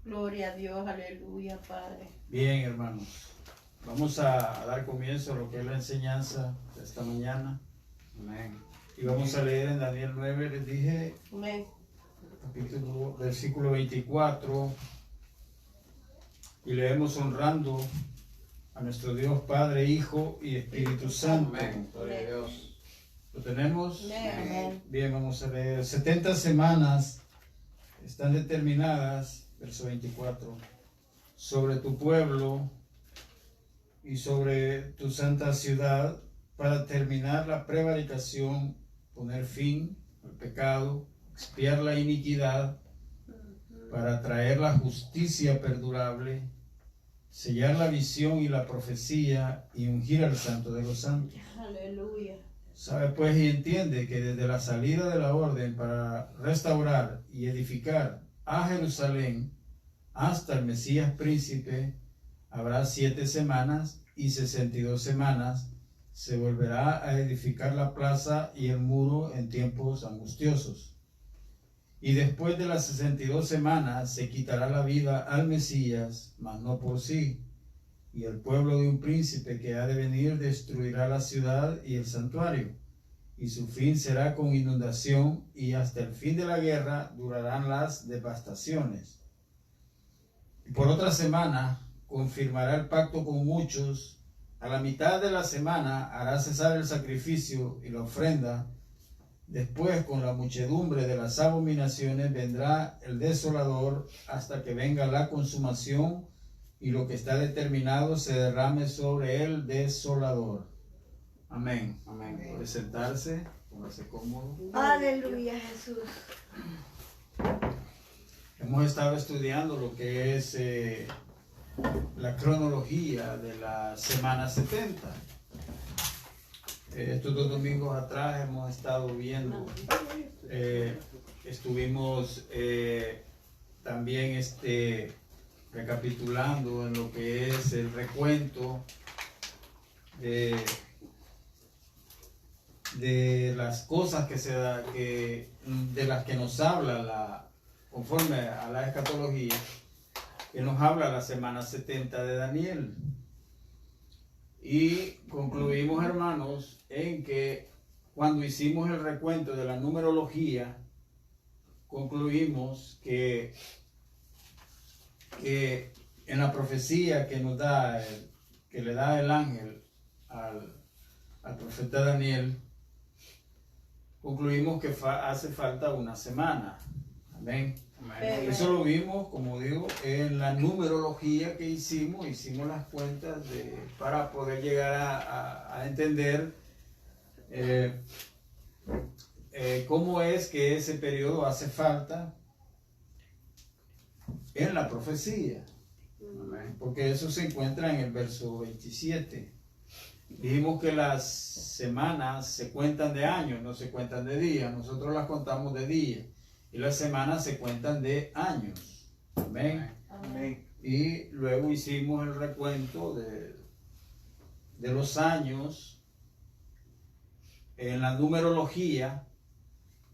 Gloria a Dios, aleluya, Padre. Bien, hermanos, vamos a dar comienzo a lo que es la enseñanza de esta mañana. Amén. Y vamos a leer en Daniel 9, les dije, Amén. capítulo, versículo 24, y leemos honrando a nuestro Dios Padre, Hijo y Espíritu Santo. Amén. Gloria a Dios. ¿Lo tenemos? Amén. Bien, vamos a leer. 70 semanas están determinadas, verso 24, sobre tu pueblo y sobre tu santa ciudad, para terminar la prevaricación, poner fin al pecado, expiar la iniquidad, para traer la justicia perdurable, sellar la visión y la profecía y ungir al santo de los santos. Aleluya. Sabe pues y entiende que desde la salida de la orden para restaurar y edificar a Jerusalén hasta el Mesías príncipe habrá 7 semanas, y 62 semanas se volverá a edificar la plaza y el muro en tiempos angustiosos. Y después de las 62 semanas se quitará la vida al Mesías, mas no por sí. Y el pueblo de un príncipe que ha de venir destruirá la ciudad y el santuario. Y su fin será con inundación, y hasta el fin de la guerra durarán las devastaciones. Y por otra semana confirmará el pacto con muchos. A la mitad de la semana hará cesar el sacrificio y la ofrenda. Después, con la muchedumbre de las abominaciones, vendrá el desolador hasta que venga la consumación y lo que está determinado se derrame sobre el desolador. Amén. Amén. Puede sentarse, póngase cómodo. Aleluya, Jesús. Hemos estado estudiando lo que es la cronología de la semana 70. Estos 2 domingos atrás hemos estado viendo, estuvimos también recapitulando en lo que es el recuento de las cosas de las que nos habla conforme a la escatología, que nos habla la semana 70 de Daniel. Y concluimos, hermanos, en que cuando hicimos el recuento de la numerología, concluimos que en la profecía que nos da, que le da el ángel al profeta Daniel, concluimos que hace falta una semana. Amén. Amén. Eso lo vimos, como digo, en la numerología que hicimos las cuentas para poder llegar a entender cómo es que ese periodo hace falta en la profecía. Amén. Porque eso se encuentra en el verso 27. Dijimos que las semanas se cuentan de años, no se cuentan de días. Nosotros las contamos de días. Y las semanas se cuentan de años. Amén. Amén. Y luego hicimos el recuento de los años en la numerología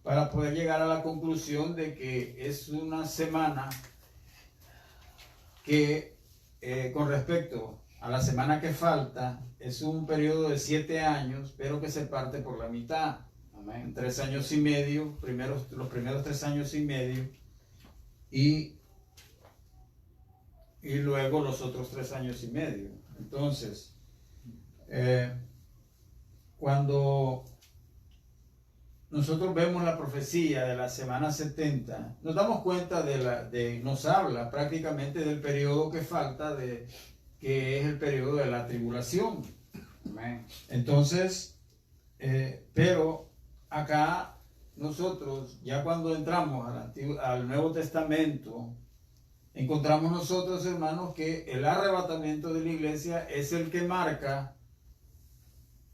para poder llegar a la conclusión de que es una semana que con respecto a la semana que falta es un periodo de 7 años, pero que se parte por la mitad. Amén. 3 años y medio, los primeros 3 años y medio, y luego los otros 3 años y medio. Entonces, cuando nosotros vemos la profecía de la semana 70, nos damos cuenta nos habla prácticamente del periodo que falta, que es el periodo de la tribulación. Amén. Entonces, pero acá nosotros, ya cuando entramos al Nuevo Testamento, encontramos nosotros, hermanos, que el arrebatamiento de la iglesia es el que marca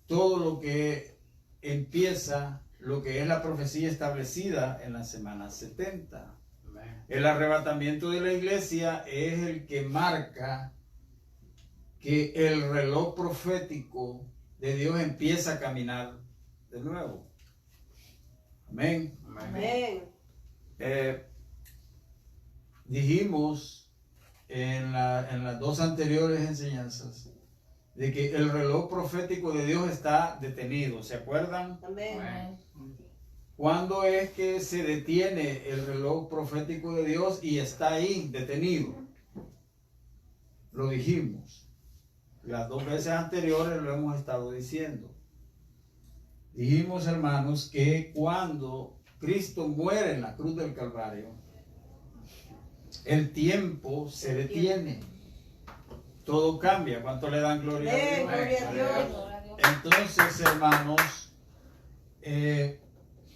todo lo que empieza, lo que es la profecía establecida en la semana 70. Amén. El arrebatamiento de la iglesia es el que marca que el reloj profético de Dios empieza a caminar de nuevo. Amén. Amén. Amén. Dijimos en las dos anteriores enseñanzas de que el reloj profético de Dios está detenido. ¿Se acuerdan? Amén. Amén. ¿Cuándo es que se detiene el reloj profético de Dios y está ahí detenido? Lo dijimos. Las dos veces anteriores lo hemos estado diciendo. Dijimos, hermanos, que cuando Cristo muere en la cruz del Calvario, el tiempo se detiene. Todo cambia. ¿Cuánto le dan gloria a Amén. Dios? Gloria a Dios. Entonces, hermanos,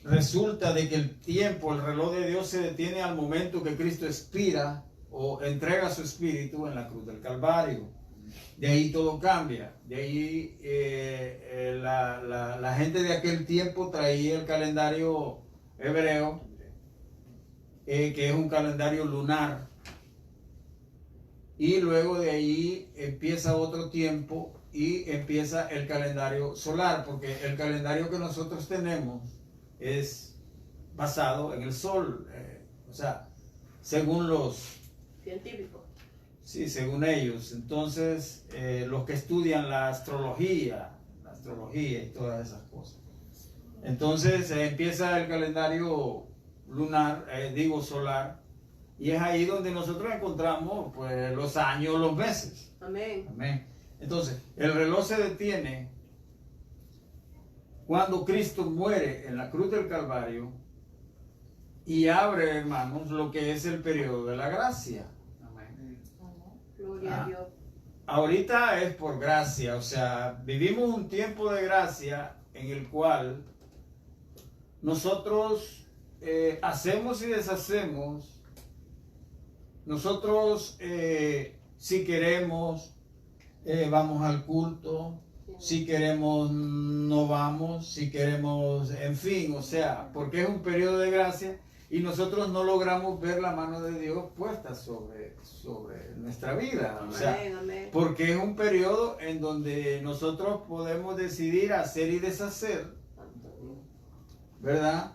resulta de que el tiempo, el reloj de Dios se detiene al momento que Cristo expira o entrega su espíritu en la cruz del Calvario. De ahí todo cambia. De ahí la gente de aquel tiempo traía el calendario hebreo, que es un calendario lunar. Y luego de ahí empieza otro tiempo y empieza el calendario solar, porque el calendario que nosotros tenemos es basado en el sol, o sea, según los Científico. sí, según ellos. Entonces, los que estudian la astrología y todas esas cosas. Entonces, empieza el calendario lunar, solar, y es ahí donde nosotros encontramos pues los años, los meses. Amén. Amén. Entonces, el reloj se detiene cuando Cristo muere en la cruz del Calvario y abre, hermanos, lo que es el periodo de la gracia. Amén. Gloria a Dios. Ahorita es por gracia, o sea, vivimos un tiempo de gracia en el cual nosotros hacemos y deshacemos. Nosotros, si queremos, vamos al culto. Si queremos, no vamos. Si queremos, en fin, o sea, porque es un periodo de gracia y nosotros no logramos ver la mano de Dios puesta sobre nuestra vida. O sea, Amén, amén. porque es un periodo en donde nosotros podemos decidir hacer y deshacer, ¿verdad?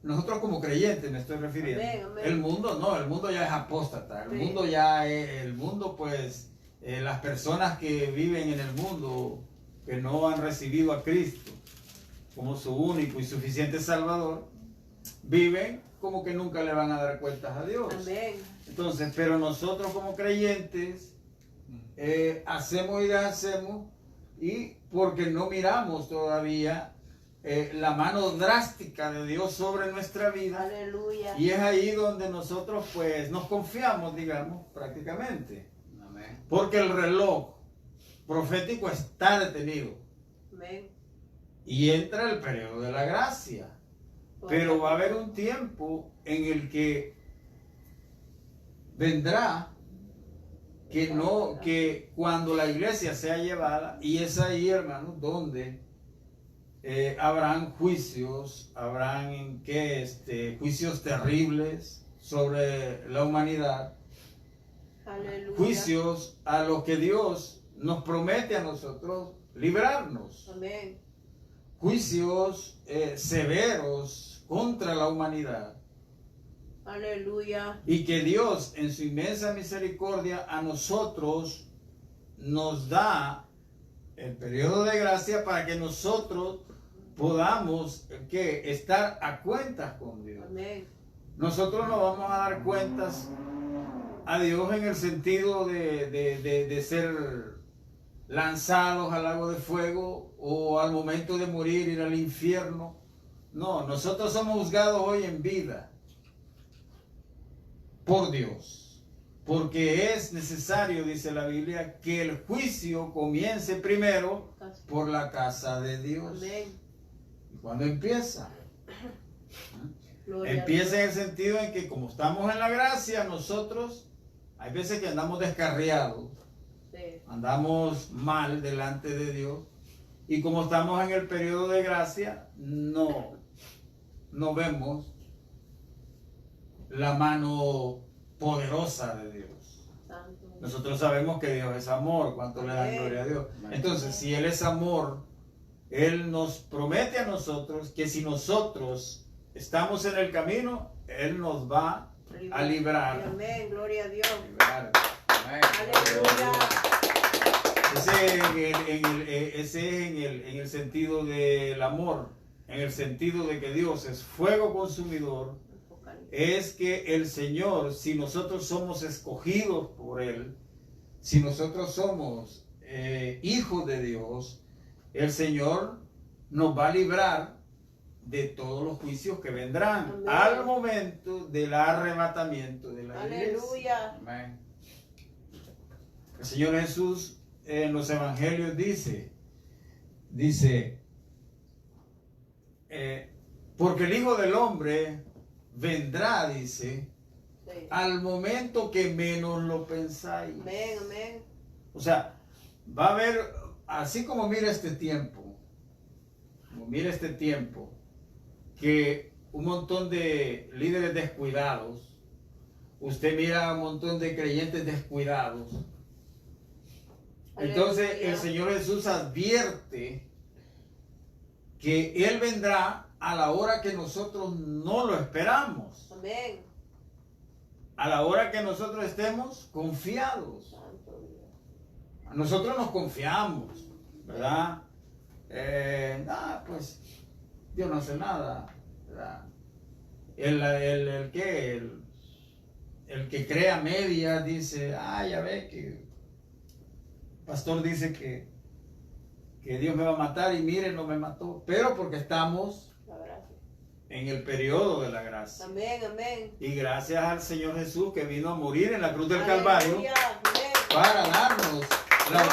Nosotros como creyentes me estoy refiriendo. Amén, amén. El mundo no, el mundo ya es apóstata. El Sí. mundo ya es, el mundo pues, las personas que viven en el mundo, que no han recibido a Cristo como su único y suficiente Salvador, viven como que nunca le van a dar cuentas a Dios. Amén. Entonces, pero nosotros como creyentes hacemos y deshacemos, y porque no miramos todavía la mano drástica de Dios sobre nuestra vida, Aleluya. y es ahí donde nosotros pues nos confiamos, digamos, prácticamente, Amén. porque el reloj profético está detenido Amén. y entra el periodo de la gracia. Pero va a haber un tiempo en el que vendrá que cuando la iglesia sea llevada, y es ahí, hermanos, donde habrán juicios, habrán juicios terribles sobre la humanidad, Aleluya. juicios a los que Dios nos promete a nosotros librarnos. Amén. Juicios severos contra la humanidad, Aleluya. y que Dios en su inmensa misericordia a nosotros nos da el periodo de gracia para que nosotros podamos estar a cuentas con Dios. Amén. Nosotros no vamos a dar cuentas a Dios en el sentido de ser lanzados al lago de fuego o al momento de morir ir al infierno. No, nosotros somos juzgados hoy en vida por Dios, porque es necesario, dice la Biblia, que el juicio comience primero por la casa de Dios. Amén. ¿Y cuándo empieza? Gloria a Empieza en el Dios. sentido en que como estamos en la gracia, nosotros hay veces que andamos descarriados, Sí. andamos mal delante de Dios, y como estamos en el periodo de gracia, no vemos la mano poderosa de Dios. Santo. Nosotros sabemos que Dios es amor, cuánto le dan Amén. gloria a Dios. Entonces, si Él es amor, Él nos promete a nosotros que si nosotros estamos en el camino, Él nos va a librar. Amén, gloria a Dios. Liberar. Amén. Aleluya. Ese es en el sentido del amor, en el sentido de que Dios es fuego consumidor. Es que el Señor, si nosotros somos escogidos por Él, si nosotros somos hijos de Dios, el Señor nos va a librar de todos los juicios que vendrán. Amén. Al momento del arrebatamiento de la iglesia. Aleluya. Amén. El Señor Jesús en los evangelios dice, porque el Hijo del Hombre vendrá, dice, Sí. al momento que menos lo pensáis. Amén, amén. O sea, va a haber, así como mira este tiempo, que un montón de líderes descuidados, usted mira un montón de creyentes descuidados. Entonces Aleluya. el Señor Jesús advierte que Él vendrá a la hora que nosotros no lo esperamos, Amén. a la hora que nosotros estemos confiados. Santo Dios. Nosotros nos confiamos, ¿verdad? Pues Dios no hace nada, ¿verdad? El que crea media dice, ya ve que el pastor dice que Dios me va a matar y mire, no me mató, pero porque estamos La gracia. en el periodo de la gracia. Amén, amén. Y gracias al Señor Jesús que vino a morir en la cruz del Calvario Aleluya. Amén. para darnos la Amén.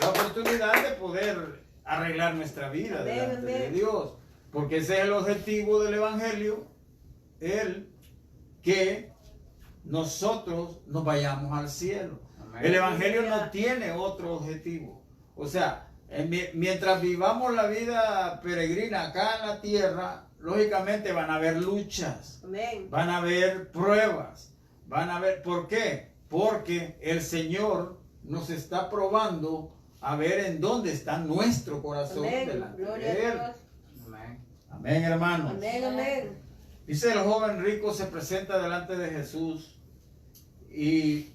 oportunidad de poder arreglar nuestra vida Amén, delante de amén. Dios, porque ese es el objetivo del Evangelio, que nosotros nos vayamos al cielo. Amén. El Evangelio no tiene otro objetivo. O sea, mientras vivamos la vida peregrina acá en la tierra, lógicamente van a haber luchas, Amén. van a haber pruebas, ¿por qué? Porque el Señor nos está probando a ver en dónde está nuestro corazón Amén. delante Gloria de Él. a Dios. Amén. Amén, hermanos. Amén, amén. Dice, el joven rico se presenta delante de Jesús y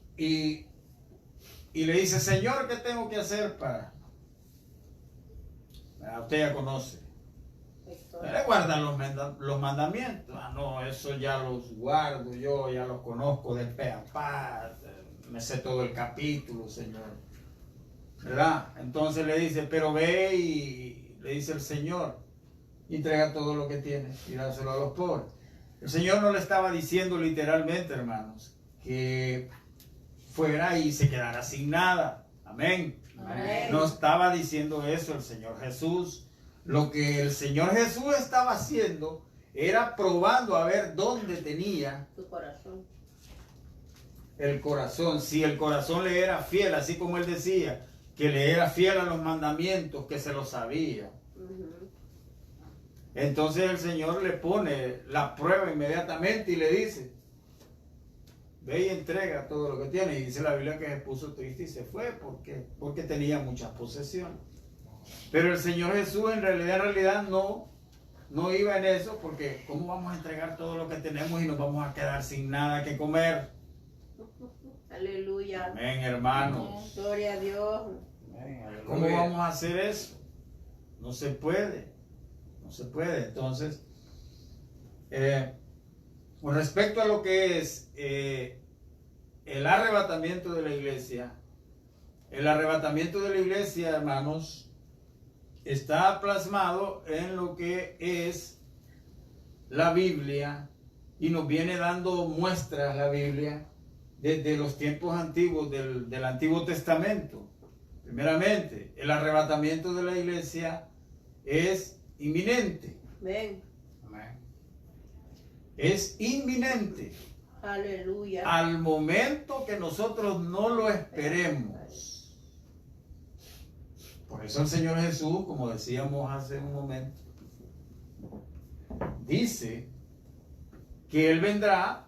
le dice, Señor, ¿qué tengo que hacer para? Usted ya conoce. Le guardan los mandamientos. No, eso ya los guardo yo, ya los conozco de pe a pa, me sé todo el capítulo, Señor. ¿Verdad? Entonces le dice, pero ve y le dice el Señor, entrega todo lo que tienes y dáselo a los pobres. El Señor no le estaba diciendo literalmente, hermanos, que fuera y se quedara sin nada. Amén. Amén. No estaba diciendo eso el Señor Jesús. Lo que el Señor Jesús estaba haciendo era probando a ver dónde tenía Tu corazón. el corazón. Si el corazón le era fiel, así como él decía, que le era fiel a los mandamientos, que se los sabía. Ujú. Entonces el Señor le pone la prueba inmediatamente y le dice, ve y entrega todo lo que tiene. Y dice la Biblia que se puso triste y se fue porque tenía muchas posesiones. Pero el Señor Jesús en realidad no iba en eso, porque ¿cómo vamos a entregar todo lo que tenemos y nos vamos a quedar sin nada que comer? Aleluya. Amén, hermanos. Gloria a Dios. Amén. Aleluya. ¿Cómo vamos a hacer eso? No se puede. No se puede. Entonces, con respecto a lo que es el arrebatamiento de la iglesia, hermanos, está plasmado en lo que es la Biblia y nos viene dando muestras la Biblia desde los tiempos antiguos del Antiguo Testamento. Primeramente, el arrebatamiento de la iglesia es inminente, Amén. Amén. es inminente Aleluya. al momento que nosotros no lo esperemos. Por eso el Señor Jesús, como decíamos hace un momento, dice que Él vendrá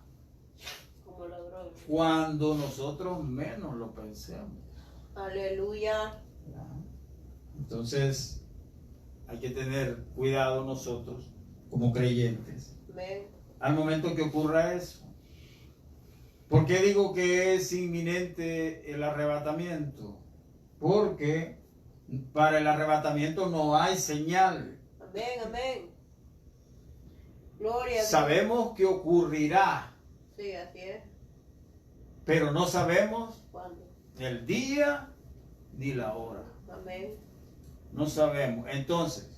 Como ladrón. cuando nosotros menos lo pensemos. Aleluya. ¿Verdad? Entonces hay que tener cuidado nosotros como creyentes Amén. al momento que ocurra eso. ¿Por qué digo que es inminente el arrebatamiento? Porque para el arrebatamiento no hay señal. Amén, amén. Gloria a Dios. Sabemos que ocurrirá, Sí, así es. pero no sabemos ¿Cuándo? el día ni la hora. Amén. No sabemos. Entonces,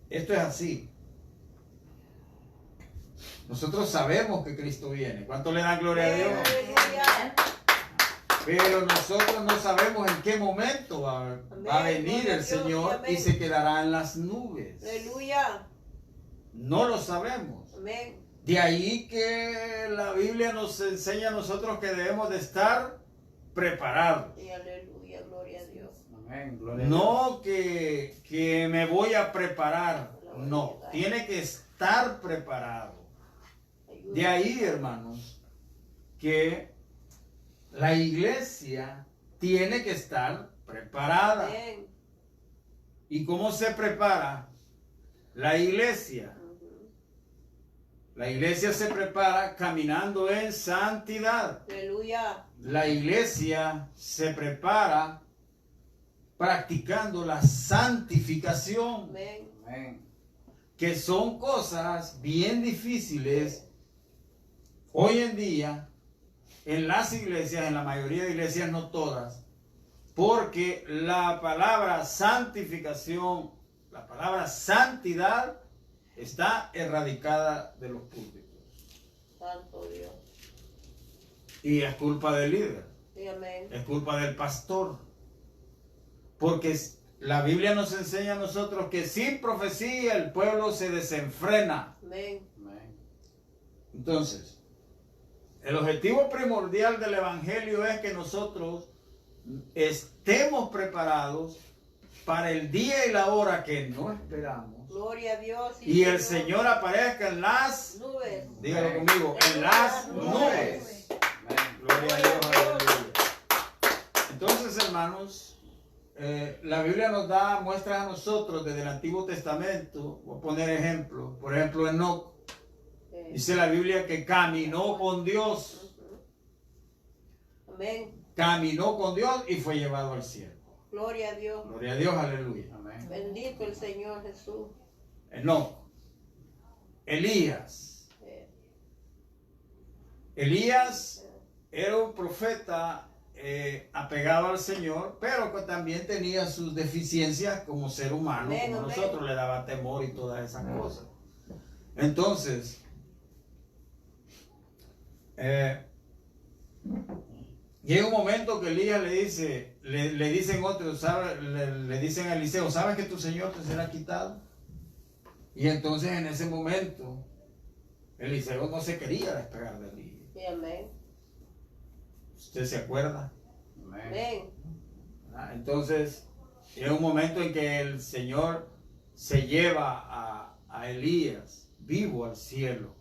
esto es así. Nosotros sabemos que Cristo viene. ¿Cuánto le dan gloria a Dios? Aleluya. Pero nosotros no sabemos en qué momento va a venir el Señor y se quedará en las nubes. Aleluya. No lo sabemos. Amén. De ahí que la Biblia nos enseña a nosotros que debemos de estar preparados. Y aleluya, gloria a Dios. Amén. Gloria a Dios. No que me voy a preparar. No, tiene que estar preparado. Ayúdame. De ahí, hermanos, que la iglesia tiene que estar preparada. Amén. ¿Y cómo se prepara la iglesia? Ujú. La iglesia se prepara caminando en santidad. Aleluya. La iglesia se prepara practicando la santificación, Amén. Amén. que son cosas bien difíciles hoy en día en las iglesias, en la mayoría de iglesias, no todas, porque la palabra santificación, la palabra santidad está erradicada de los púlpitos. Santo Dios. Y es culpa del líder, Sí, amén. es culpa del pastor, porque la Biblia nos enseña a nosotros que sin profecía el pueblo se desenfrena. Amén. Amén. Entonces, el objetivo primordial del Evangelio es que nosotros estemos preparados para el día y la hora que no esperamos Gloria a Dios. Sí, y el Señor aparezca en las, Nubes. dígalo conmigo, en las nubes. Amén. Gloria a Dios, aleluya. Entonces, hermanos, la Biblia nos da muestras a nosotros desde el Antiguo Testamento. Voy a poner ejemplos. Por ejemplo, Enoc. Dice la Biblia que caminó con Dios. Amén. Caminó con Dios y fue llevado al cielo. Gloria a Dios. Gloria a Dios, aleluya. Amén. Bendito el Señor Jesús. Enoc. Elías. Eh, Elías era un profeta apegado al Señor, pero que también tenía sus deficiencias como ser humano, Amén, como amén. nosotros, le daba temor y todas esas cosas. Entonces, llega un momento que Elías le dice, le dicen otros, ¿sabe? Le dicen a Eliseo, ¿sabes que tu Señor te será quitado? Y entonces en ese momento, Eliseo no se quería despegar de Elías. sí, amén. ¿Usted se acuerda? Amén. Amén. ¿Verdad? Entonces, llega un momento en que el Señor se lleva a Elías vivo al cielo.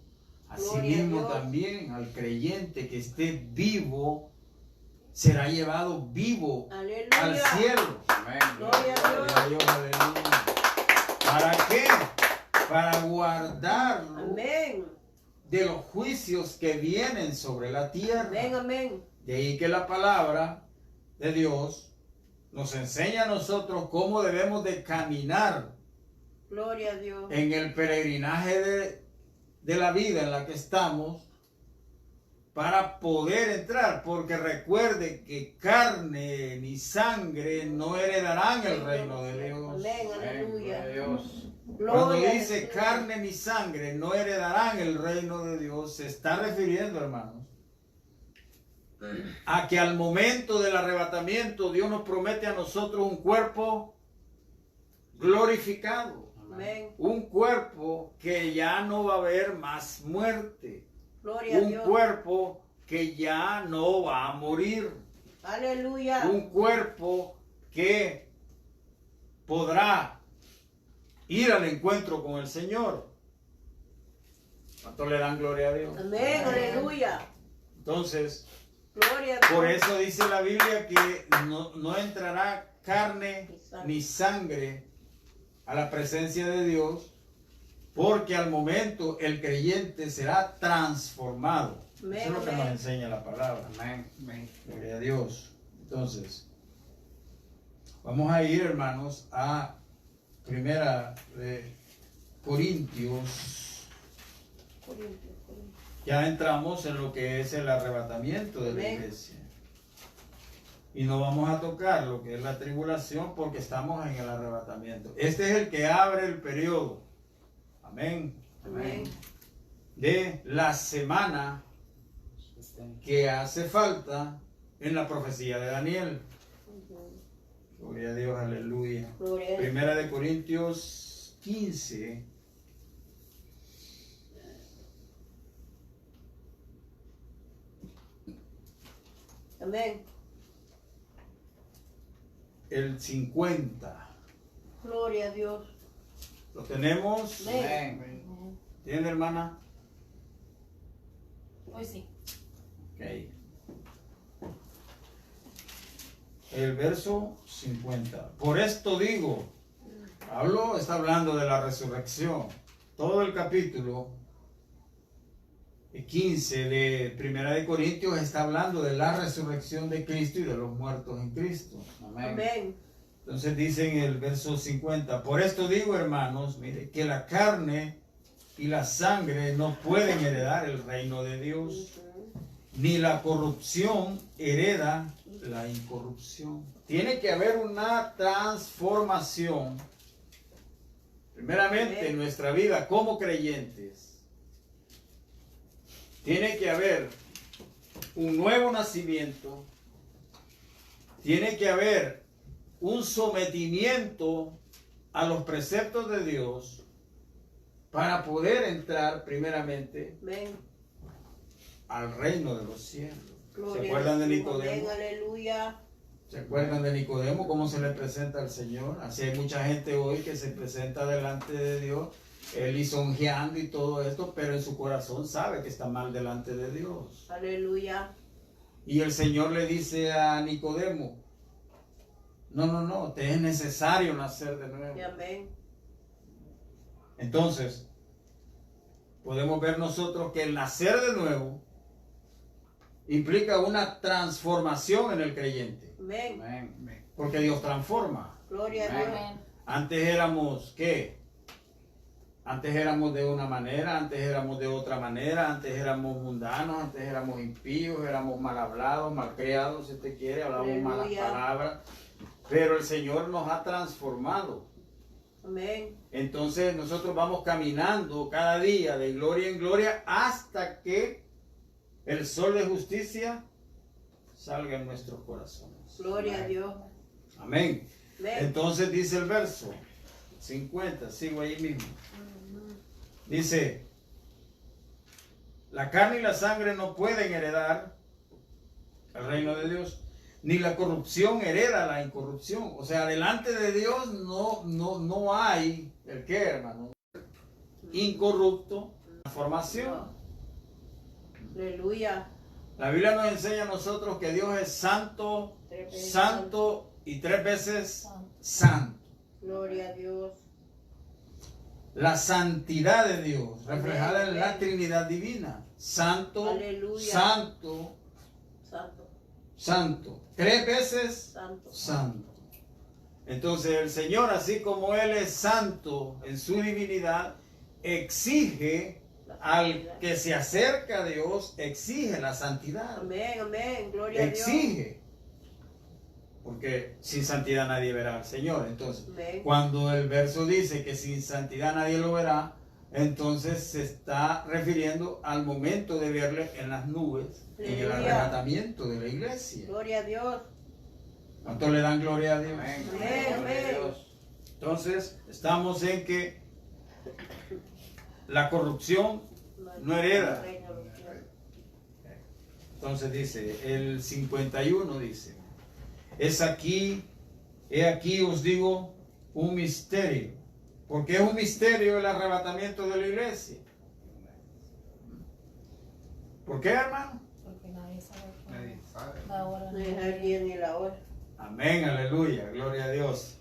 Gloria a Asimismo Dios. también al creyente que esté vivo será llevado vivo Aleluya. al cielo. Amén. Gloria a Dios. Gloria a Dios, aleluya. ¿Para qué? Para guardarlo Amén. de los juicios que vienen sobre la tierra. Amén, amén. De ahí que la palabra de Dios nos enseña a nosotros cómo debemos de caminar Gloria a Dios. en el peregrinaje de la vida en la que estamos para poder entrar, porque recuerde que carne ni sangre no heredarán el reino de Dios. Amén, Amén. Gloria a aleluya. Dios. Cuando Gloria a dice Dios. carne ni sangre no heredarán el reino de Dios, se está refiriendo, hermanos, a que al momento del arrebatamiento Dios nos promete a nosotros un cuerpo glorificado, Amén. un cuerpo que ya no va a haber más muerte, Gloria a un Dios. cuerpo que ya no va a morir, Aleluya. un cuerpo que podrá ir al encuentro con el Señor. ¿Cuánto le dan gloria a Dios? Amén, aleluya. Entonces, Gloria a Dios. por eso dice la Biblia que no entrará carne ni sangre a la presencia de Dios, porque al momento el creyente será transformado. Amén, Eso es lo que nos amén. enseña la palabra. Amén. Amén. Gloria a Dios. Entonces, vamos a ir, hermanos, a Primera de Corintios. Ya entramos en lo que es el arrebatamiento de la Amén. iglesia. Y no vamos a tocar lo que es la tribulación porque estamos en el arrebatamiento. Este es el que abre el periodo. Amén. Amén. De la semana que hace falta en la profecía de Daniel. Gloria a Dios, aleluya. Gloria a Dios. Primera de Corintios 15. Amén. El 50. Gloria a Dios. ¿Lo tenemos? Amén. Amén. ¿Tiene, hermana? Hoy sí. Ok. El verso 50. Por esto digo, Pablo está hablando de la resurrección. Todo el capítulo 15 de Primera de Corintios está hablando de la resurrección de Cristo y de los muertos en Cristo. Amén. Amén. Entonces dice en el verso 50, por esto digo, hermanos, mire, que la carne y la sangre no pueden heredar el reino de Dios, ni la corrupción hereda la incorrupción. Tiene que haber una transformación, primeramente en nuestra vida como creyentes. Tiene que haber un nuevo nacimiento, tiene que haber un sometimiento a los preceptos de Dios para poder entrar primeramente Amén. al reino de los cielos. Gloria ¿Se acuerdan de a Dios. Nicodemo? Amén. Aleluya. ¿Se acuerdan de Nicodemo? ¿Cómo se le presenta al Señor? Así hay mucha gente hoy que se presenta delante de Dios, lisonjeando y todo esto, pero en su corazón sabe que está mal delante de Dios. Aleluya. Y el Señor le dice a Nicodemo, no, te es necesario nacer de nuevo. Y amén. Entonces, podemos ver nosotros que el nacer de nuevo implica una transformación en el creyente, Amén. Amén. Amén. porque Dios transforma. Gloria a Amén. Dios. Amén. Antes éramos, ¿qué? Antes éramos de una manera, antes éramos de otra manera, antes éramos mundanos, antes éramos impíos, éramos mal hablados, mal criados, si usted quiere, hablábamos malas Aleluya. palabras, pero el Señor nos ha transformado. Amén. Entonces nosotros vamos caminando cada día de gloria en gloria hasta que el sol de justicia salga en nuestros corazones. Gloria a Dios. Amén. Amén. Entonces dice el verso 50, sigo ahí mismo. Dice, la carne y la sangre no pueden heredar el reino de Dios, ni la corrupción hereda la incorrupción. O sea, delante de Dios no hay, ¿el qué, hermano? Incorrupto, transformación. Aleluya. La Biblia nos enseña a nosotros que Dios es santo, santo y 3 veces santo. Gloria a Dios. La santidad de Dios, reflejada Amén. en la Trinidad Divina. Santo, Aleluya. santo, Santo. santo. 3 veces Santo. santo. Entonces el Señor, así como Él es santo en su divinidad, exige al que se acerca a Dios, exige la santidad. Amén. Amén. Gloria a Dios. Exige. Porque sin santidad nadie verá al Señor. Entonces, Amén. cuando el verso dice que sin santidad nadie lo verá, entonces se está refiriendo al momento de verle en las nubes, en el Aleluya. arrebatamiento de la iglesia. Gloria a Dios. ¿Cuánto le dan gloria a Dios? Amén. Amén. Gloria a Dios. Entonces, estamos en que la corrupción no hereda. Entonces dice, el 51 dice, he aquí os digo un misterio. Porque es un misterio el arrebatamiento de la iglesia. ¿Por qué, hermano? Porque nadie sabe Nadie sabe. la hora. No es el día ni la hora. Amén, aleluya, gloria a Dios.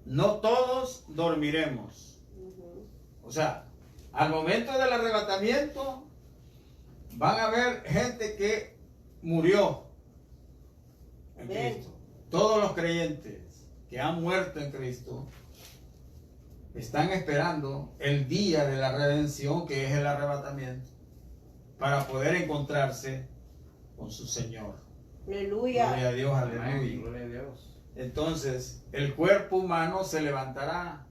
no todos dormiremos. Ujú. O sea, al momento del arrebatamiento van a haber gente que murió en Amén. Cristo. Todos los creyentes que han muerto en Cristo están esperando el día de la redención, que es el arrebatamiento, para poder encontrarse con su Señor. Gloria Aleluya. a Dios, Amén. aleluya. Gloria a Dios. Entonces, el cuerpo humano se levantará.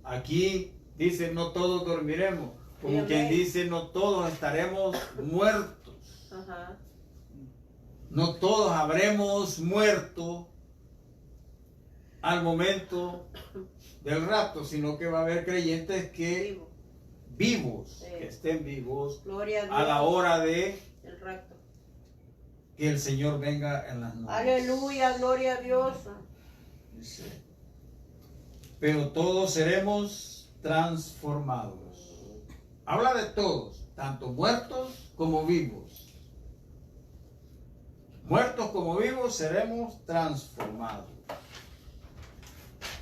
Aquí dice, no todos dormiremos. Como Amén. quien dice, no todos estaremos muertos. Ajá. No todos habremos muerto al momento del rapto, sino que va a haber creyentes que Vivo. vivos, Sí. que estén vivos Gloria a Dios. a la hora de El rapto. que el Señor venga en las nubes. Aleluya, gloria a Dios. Dice, pero todos seremos transformados. Habla de todos, tanto muertos como vivos. Muertos como vivos seremos transformados.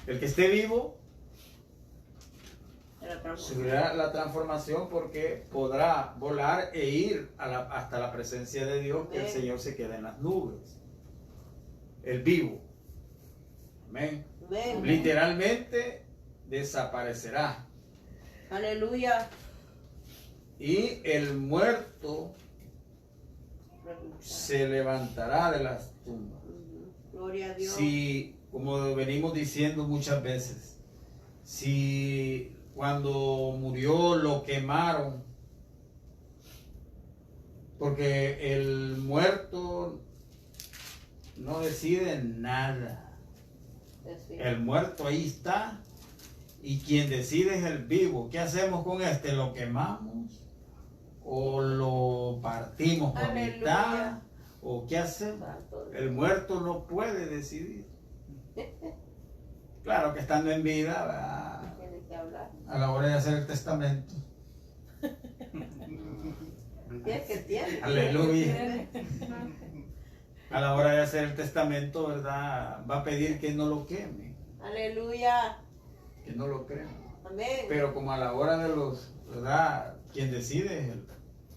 El que esté vivo Era transformado. subirá la transformación porque podrá volar e ir hasta la presencia de Dios, que el Amén. Señor se queda en las nubes. El vivo. Amén. Amén. Literalmente desaparecerá. Aleluya. Y el muerto se levantará de las tumbas. Ujú. Gloria a Dios. Si, como venimos diciendo muchas veces, si cuando murió lo quemaron, porque el muerto no decide nada. Es bien. El muerto ahí está y quien decide es el vivo. ¿Qué hacemos con este? ¿Lo quemamos? ¿O lo partimos por Aleluya. mitad? ¿O qué hacemos? Santo Dios. El muerto no puede decidir. Claro que estando en vida, ¿verdad? Tiene que hablar. A la hora de hacer el testamento. Tiene que tiene. Aleluya. A la hora de hacer el testamento, ¿verdad? Va a pedir que no lo queme, Aleluya. que no lo crema. Amén. Pero como a la hora de los, ¿verdad? Quien decide es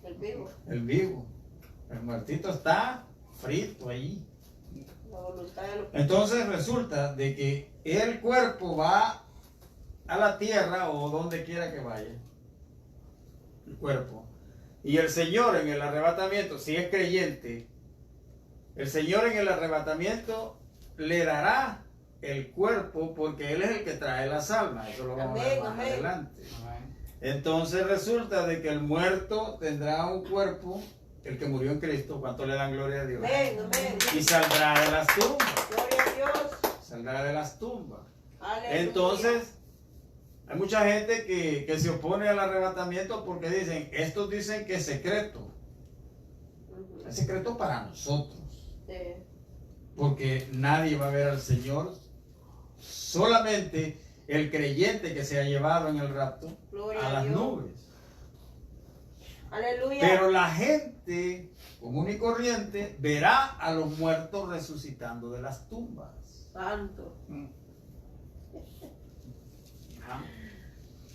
El vivo. el vivo. El muertito está frito ahí. La voluntad de los Entonces resulta de que el cuerpo va a la tierra o donde quiera que vaya. El cuerpo. Y el Señor en el arrebatamiento, si es creyente, el Señor en el arrebatamiento le dará el cuerpo porque Él es el que trae las almas. Eso lo vamos a ver Amén, más amén. adelante. Amén. Entonces resulta de que el muerto tendrá un cuerpo, el que murió en Cristo, ¿cuánto le dan gloria a Dios? Amén, amén. Y saldrá de las tumbas. Gloria a Dios. Saldrá de las tumbas. Aleluya. Entonces, hay mucha gente que se opone al arrebatamiento porque estos dicen que es secreto. Ujú. Es secreto para nosotros. Sí. Porque nadie va a ver al Señor. Solamente el creyente que se ha llevado en el rapto Gloria a a las Dios. nubes. Aleluya. Pero la gente común y corriente verá a los muertos resucitando de las tumbas. Santo. Ajá.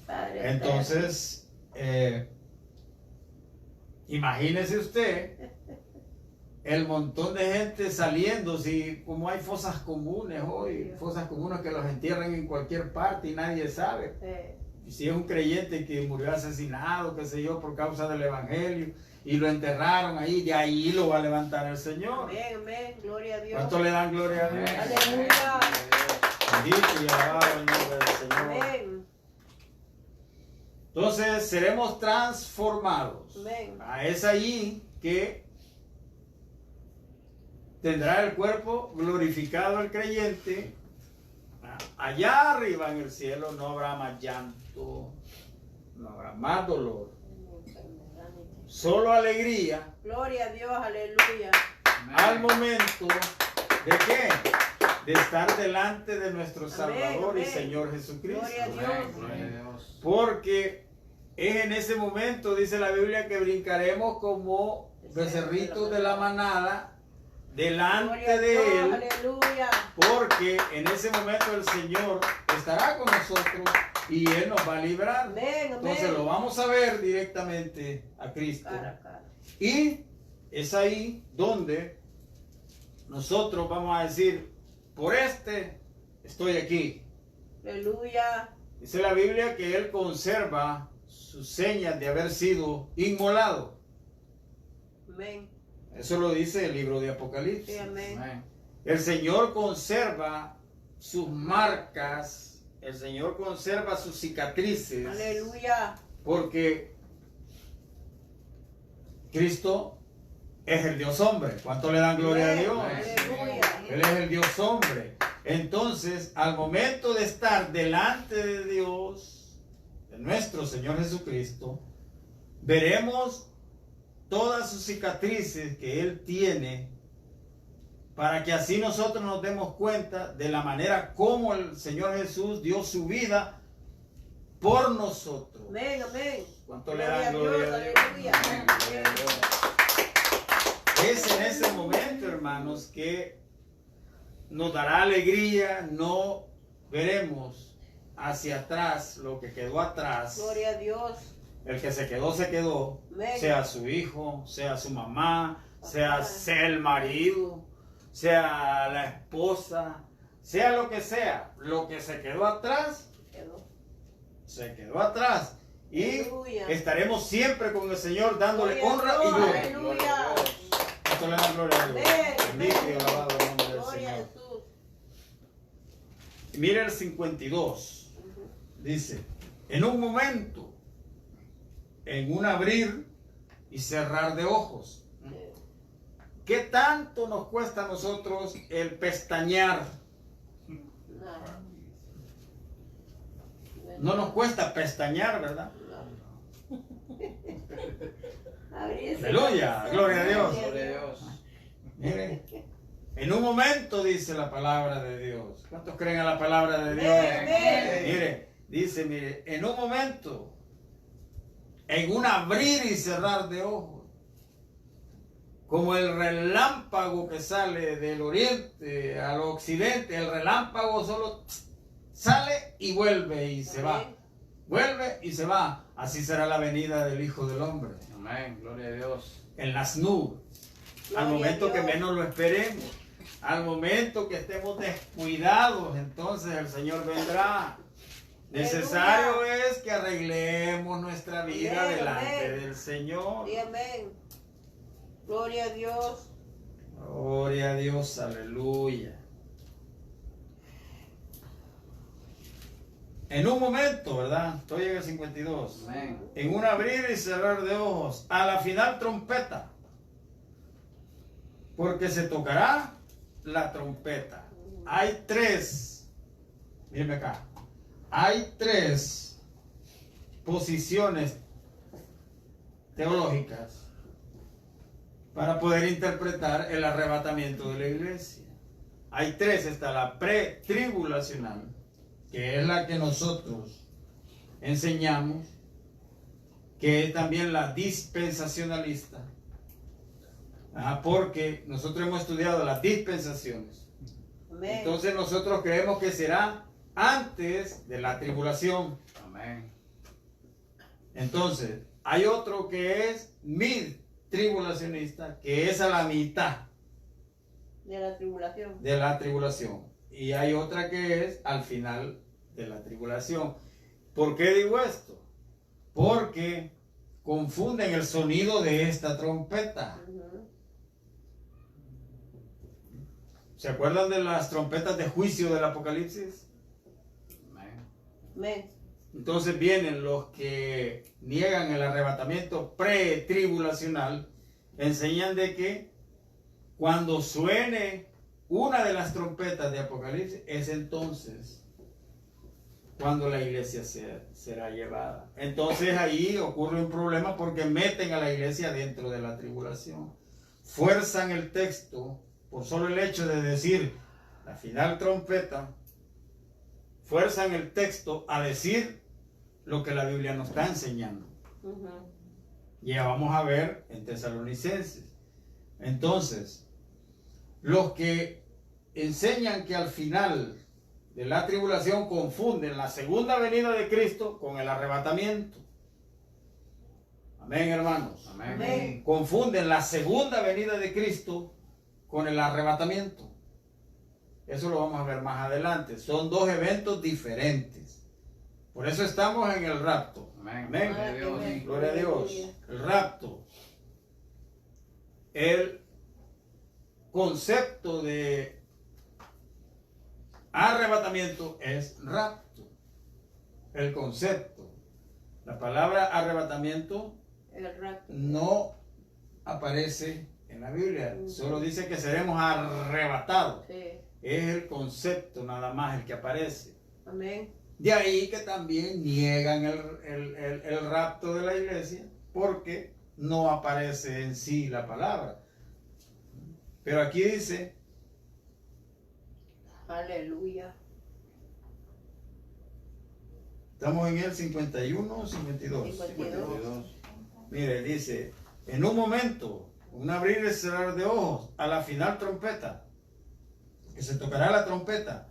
Padre Entonces, imagínese usted el montón de gente saliendo, si como hay fosas comunes hoy, fosas comunes que los entierran en cualquier parte y nadie sabe. eterno. Y si es un creyente que murió asesinado, qué sé yo, por causa del evangelio, y lo enterraron ahí, de ahí lo va a levantar el Señor. Amén, amén. Gloria a Dios. ¿Cuánto le dan gloria a Dios? Aleluya. Bendito y alabado el nombre del Señor. Amén. Entonces seremos transformados. Amén. Es allí que tendrá el cuerpo glorificado el creyente. Allá arriba en el cielo no habrá más llanto, no habrá más dolor, solo alegría Gloria a Dios. Aleluya. al momento de qué? De estar delante de nuestro Salvador y amén. Señor Jesucristo. Gloria a Dios. Amén. Gloria a Dios. Porque es en ese momento, dice la Biblia, que brincaremos como becerritos de la manada delante Gloria a de Dios, Él, aleluya. porque en ese momento el Señor estará con nosotros y Él nos va a librar. Amén, Entonces amén. lo vamos a ver directamente a Cristo. Cara a cara. Y es ahí donde nosotros vamos a decir, por este estoy aquí. Aleluya. Dice la Biblia que Él conserva sus señas de haber sido inmolado. Amén. Eso lo dice el libro de Sí, Apocalipsis. amén. Amén. El Señor conserva sus marcas, el Señor conserva sus cicatrices, Aleluya. porque Cristo es el Dios hombre. ¿Cuánto le dan gloria a Amén. Dios? Aleluya. Él es el Dios hombre. Entonces, al momento de estar delante de Dios, de nuestro Señor Jesucristo, veremos todas sus cicatrices que Él tiene, para que así nosotros nos demos cuenta de la manera como el Señor Jesús dio su vida por nosotros. Amén, amén. ¿Cuánto le Gloria a dan Dios, gloria a Dios? aleluya. Amén. Es en ese momento, hermanos, que nos dará alegría, no veremos hacia atrás lo que quedó atrás. Gloria a Dios. El que se quedó, Amén. sea su hijo, sea su mamá, sea el marido, sea la esposa, sea lo que se quedó atrás, Quedó. se quedó atrás. Y Aleluya. estaremos siempre con el Señor dándole Gloria a honra y Dios, gloria. aleluya. Esto le da gloria a Dios. Amén, Bendito y amén. alabado el nombre del Gloria a Señor. Jesús. Y mire el 52. Dice, en un momento, en un abrir y cerrar de ojos. ¿Qué tanto nos cuesta a nosotros el pestañear? Nada. No nos cuesta pestañear, ¿verdad? No. Abrirse. Aleluya, gloria a Dios. Gloria a Dios. Mire, en un momento dice la palabra de Dios. ¿Cuántos creen a la palabra de Dios? Amén. Mire, dice, mire, en un momento, en un abrir y cerrar de ojos, como el relámpago que sale del oriente al occidente, el relámpago solo sale y vuelve y se va. Amén. Vuelve y se va. Así será la venida del Hijo del Hombre. Amén. Gloria a Dios. En las nubes. Al Gloria a momento que Dios. menos lo esperemos. Al momento que estemos descuidados, entonces el Señor vendrá. Necesario es que arreglemos nuestra vida Amén, delante amén. del Señor. Sí, amén. Gloria a Dios. Gloria a Dios, aleluya. En un momento, ¿verdad? Estoy en el 52. Amén. En un abrir y cerrar de ojos, a la final trompeta. Porque se tocará la trompeta. Hay tres, mírenme acá, hay tres posiciones teológicas para poder interpretar el arrebatamiento de la iglesia. Hay tres, está la pretribulacional, que es la que nosotros enseñamos, que es también la dispensacionalista. Porque nosotros hemos estudiado las dispensaciones. Amén. Entonces nosotros creemos que será antes de la tribulación. Amén. Entonces, hay otro que es mid-tribulacionista, que es a la mitad De la tribulación. de la tribulación. Y hay otra que es al final de la tribulación. ¿Por qué digo esto? Porque confunden el sonido de esta trompeta. Ujú. ¿Se acuerdan de las trompetas de juicio del Apocalipsis? Amén. Amén. Entonces vienen los que niegan el arrebatamiento pretribulacional, enseñan de que cuando suene una de las trompetas de Apocalipsis, es entonces cuando la iglesia será llevada. Entonces ahí ocurre un problema porque meten a la iglesia dentro de la tribulación. Fuerzan el texto por solo el hecho de decir la final trompeta. Fuerzan el texto a decir lo que la Biblia nos está enseñando. Ujú. Ya vamos a ver en Tesalonicenses. Entonces, Los que enseñan que al final de la tribulación confunden la segunda venida de Cristo con el arrebatamiento. Amén, hermanos. Amén. Amén. Confunden la segunda venida de Cristo con el arrebatamiento. Eso lo vamos a ver más adelante. Son dos eventos diferentes. Por eso estamos en el rapto. Amén. Amén. Gloria a Dios. Gloria a Dios. El rapto. El concepto de arrebatamiento es rapto. El concepto. La palabra arrebatamiento El rapto. no aparece en la Biblia. Solo dice que seremos arrebatados. Sí. Es el concepto nada más el que aparece. Amén. De ahí que también niegan el rapto de la iglesia porque no aparece en sí la palabra. Pero aquí dice, Aleluya. estamos en el 51 o 52. 52. Mire, dice, en un momento, un abrir y cerrar de ojos, a la final trompeta, que se tocará la trompeta,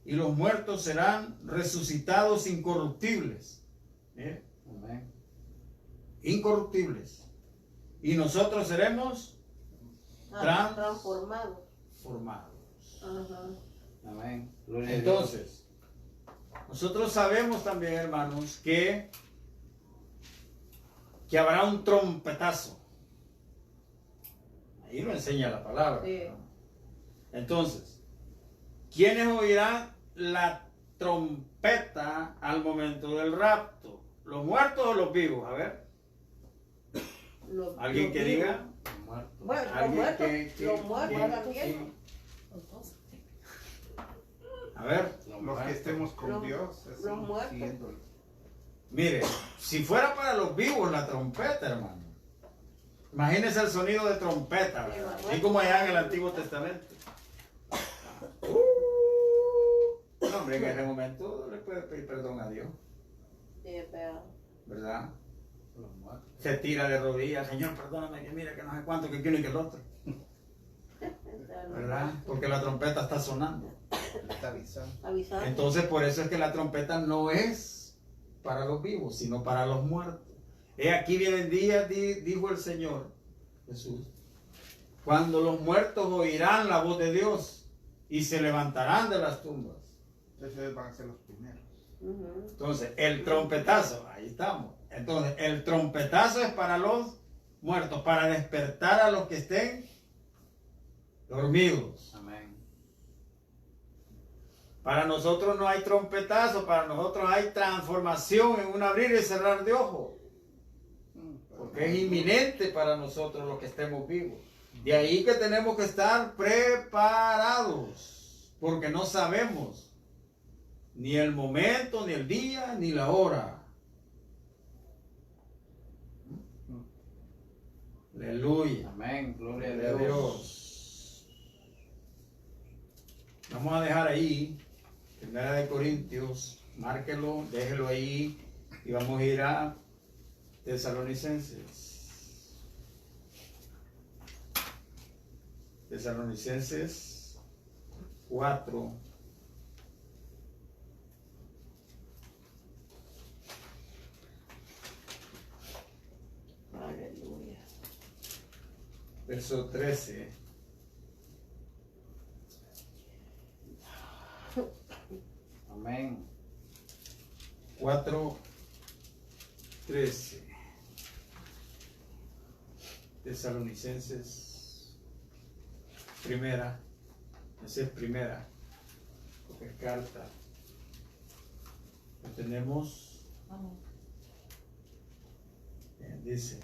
y los muertos serán resucitados incorruptibles. Mire, Amén. incorruptibles. Y nosotros seremos Transformado. formados. Ajá. Amén. Gloria a Dios. Entonces, nosotros sabemos también, hermanos, que habrá un trompetazo. Ahí lo enseña la palabra. Sí. Entonces, ¿quiénes oirán la trompeta al momento del rapto? ¿Los muertos o los vivos? A ver, alguien Los que vivos. diga. Muerto. Bueno, los Alguien muertos. que- Los muertos que- también. A ver, Los que estemos con Los- Dios, así, los muertos. siguiéndolo. mire, si fuera para los vivos la trompeta, hermano. Imagínese el sonido de trompeta, ¿verdad? Así como allá en el Antiguo Testamento. No, hombre, en ese momento le puede pedir perdón a Dios, Sí, pero- ¿verdad? Los muertos. Se tira de rodillas, Señor, perdóname, que mira que no sé cuánto, que quiero y que el otro, ¿verdad? Porque la trompeta está sonando. Está avisando. Avisando. Entonces, por eso es que la trompeta no es para los vivos, sino para los muertos. He aquí vienen días, dijo el Señor Jesús, cuando los muertos oirán la voz de Dios y se levantarán de las tumbas. Entonces van a ser los primeros. Ujú. Entonces, el trompetazo, ahí estamos. Entonces, el trompetazo es para los muertos, para despertar a los que estén dormidos. Amén. Para nosotros no hay trompetazo, para nosotros hay transformación en un abrir y cerrar de ojos. Porque es inminente para nosotros los que estemos vivos. De ahí que tenemos que estar preparados, porque no sabemos ni el momento, ni el día, ni la hora. Aleluya. Amén. Gloria Gloria a a Dios. Dios. Vamos a dejar ahí, 1 de Corintios, márquelo, déjelo ahí y vamos a ir a Tesalonicenses. Tesalonicenses 4. Aleluya. Verso 13. Amén. 4:13. Tesalonicenses primera. Esa es primera. Porque es carta. Lo tenemos. Dice.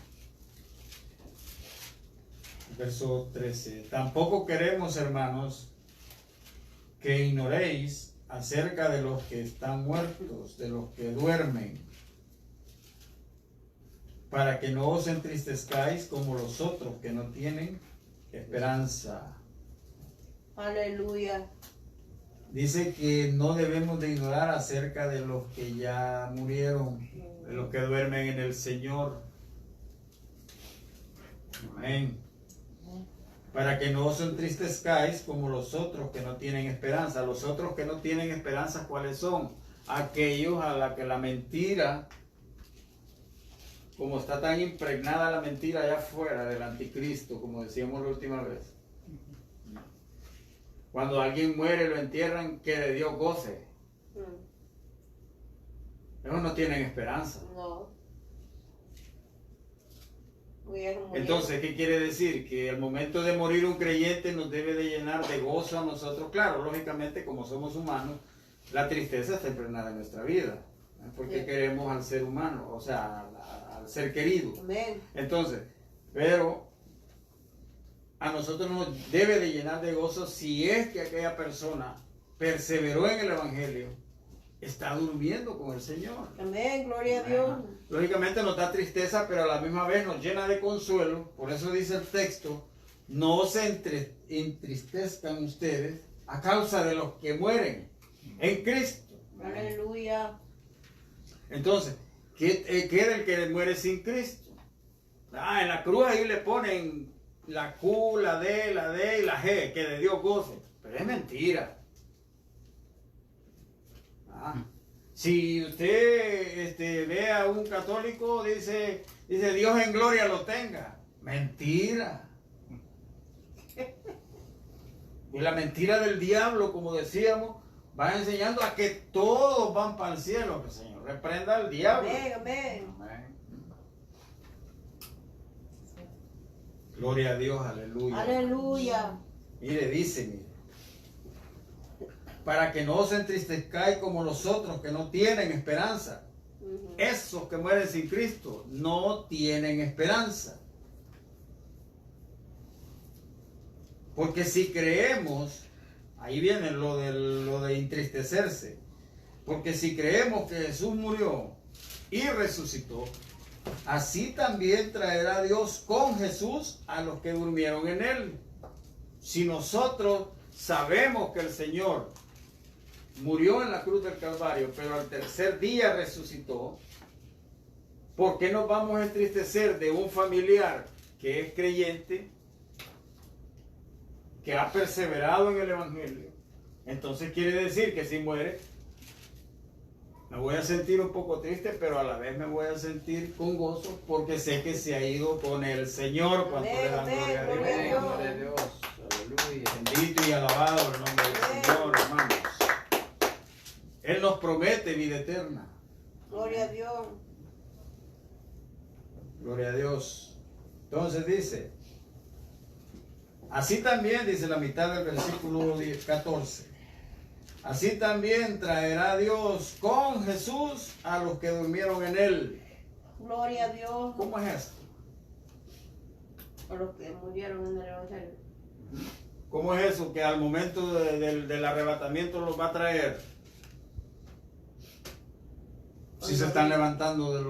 Verso 13. Tampoco queremos, hermanos, que ignoréis acerca de los que están muertos, de los que duermen, para que no os entristezcáis como los otros que no tienen esperanza. Aleluya. Dice que no debemos de ignorar acerca de los que ya murieron, de los que duermen en el Señor. Amén. para que no os entristezcáis como los otros que no tienen esperanza. Los otros que no tienen esperanza, ¿cuáles son? Aquellos a la que la mentira, como está tan impregnada la mentira allá afuera del anticristo, como decíamos la última vez. Cuando alguien muere, lo entierran, que de Dios goce. Ellos no tienen esperanza. No. Murieron. Entonces, ¿qué quiere decir? Que al momento de morir un creyente nos debe de llenar de gozo a nosotros. Claro, lógicamente, como somos humanos, la tristeza está impregnada en nuestra vida. Porque Sí. queremos al ser humano, o sea, al ser querido. Amén. Entonces, pero a nosotros nos debe de llenar de gozo si es que aquella persona perseveró en el Evangelio, está durmiendo con el Señor. Amén. Gloria a Dios. Lógicamente nos da tristeza, pero a la misma vez nos llena de consuelo. Por eso dice el texto, no se entristezcan ustedes a causa de los que mueren en Cristo. Aleluya. Entonces, ¿qué queda el que muere sin Cristo? En la cruz ahí le ponen la Q, la D y la G, que de Dios goce. Pero es mentira. Si usted ve a un católico, dice Dios en gloria lo tenga. Mentira. Y la mentira del diablo, como decíamos, va enseñando a que todos van para el cielo. Que el Señor reprenda al diablo. Amén. Amén. Amén. Gloria a Dios, aleluya. Aleluya. Mire, dice, para que no os entristezcáis como los otros que no tienen esperanza. Esos que mueren sin Cristo no tienen esperanza. Porque si creemos, ahí viene lo de entristecerse. Porque si creemos que Jesús murió y resucitó, así también traerá Dios con Jesús a los que durmieron en él. Si nosotros sabemos que el Señor murió en la cruz del Calvario, pero al tercer día resucitó, ¿por qué nos vamos a entristecer de un familiar que es creyente, que ha perseverado en el Evangelio? Entonces quiere decir que si muere, me voy a sentir un poco triste, pero a la vez me voy a sentir con gozo, porque sé que se ha ido con el Señor. Cuando le dan gloria a Dios. Amén. Gloria a Dios. Aleluya. Bendito y alabado el nombre del Señor, hermanos. Él nos promete vida eterna. Gloria a Dios. Gloria a Dios. Entonces dice, así también, dice la mitad del versículo 14, así también traerá Dios con Jesús a los que durmieron en él. Gloria a Dios. ¿Cómo es esto? A los que murieron en el Evangelio. ¿Cómo es eso que al momento del arrebatamiento los va a traer? Si se están levantando de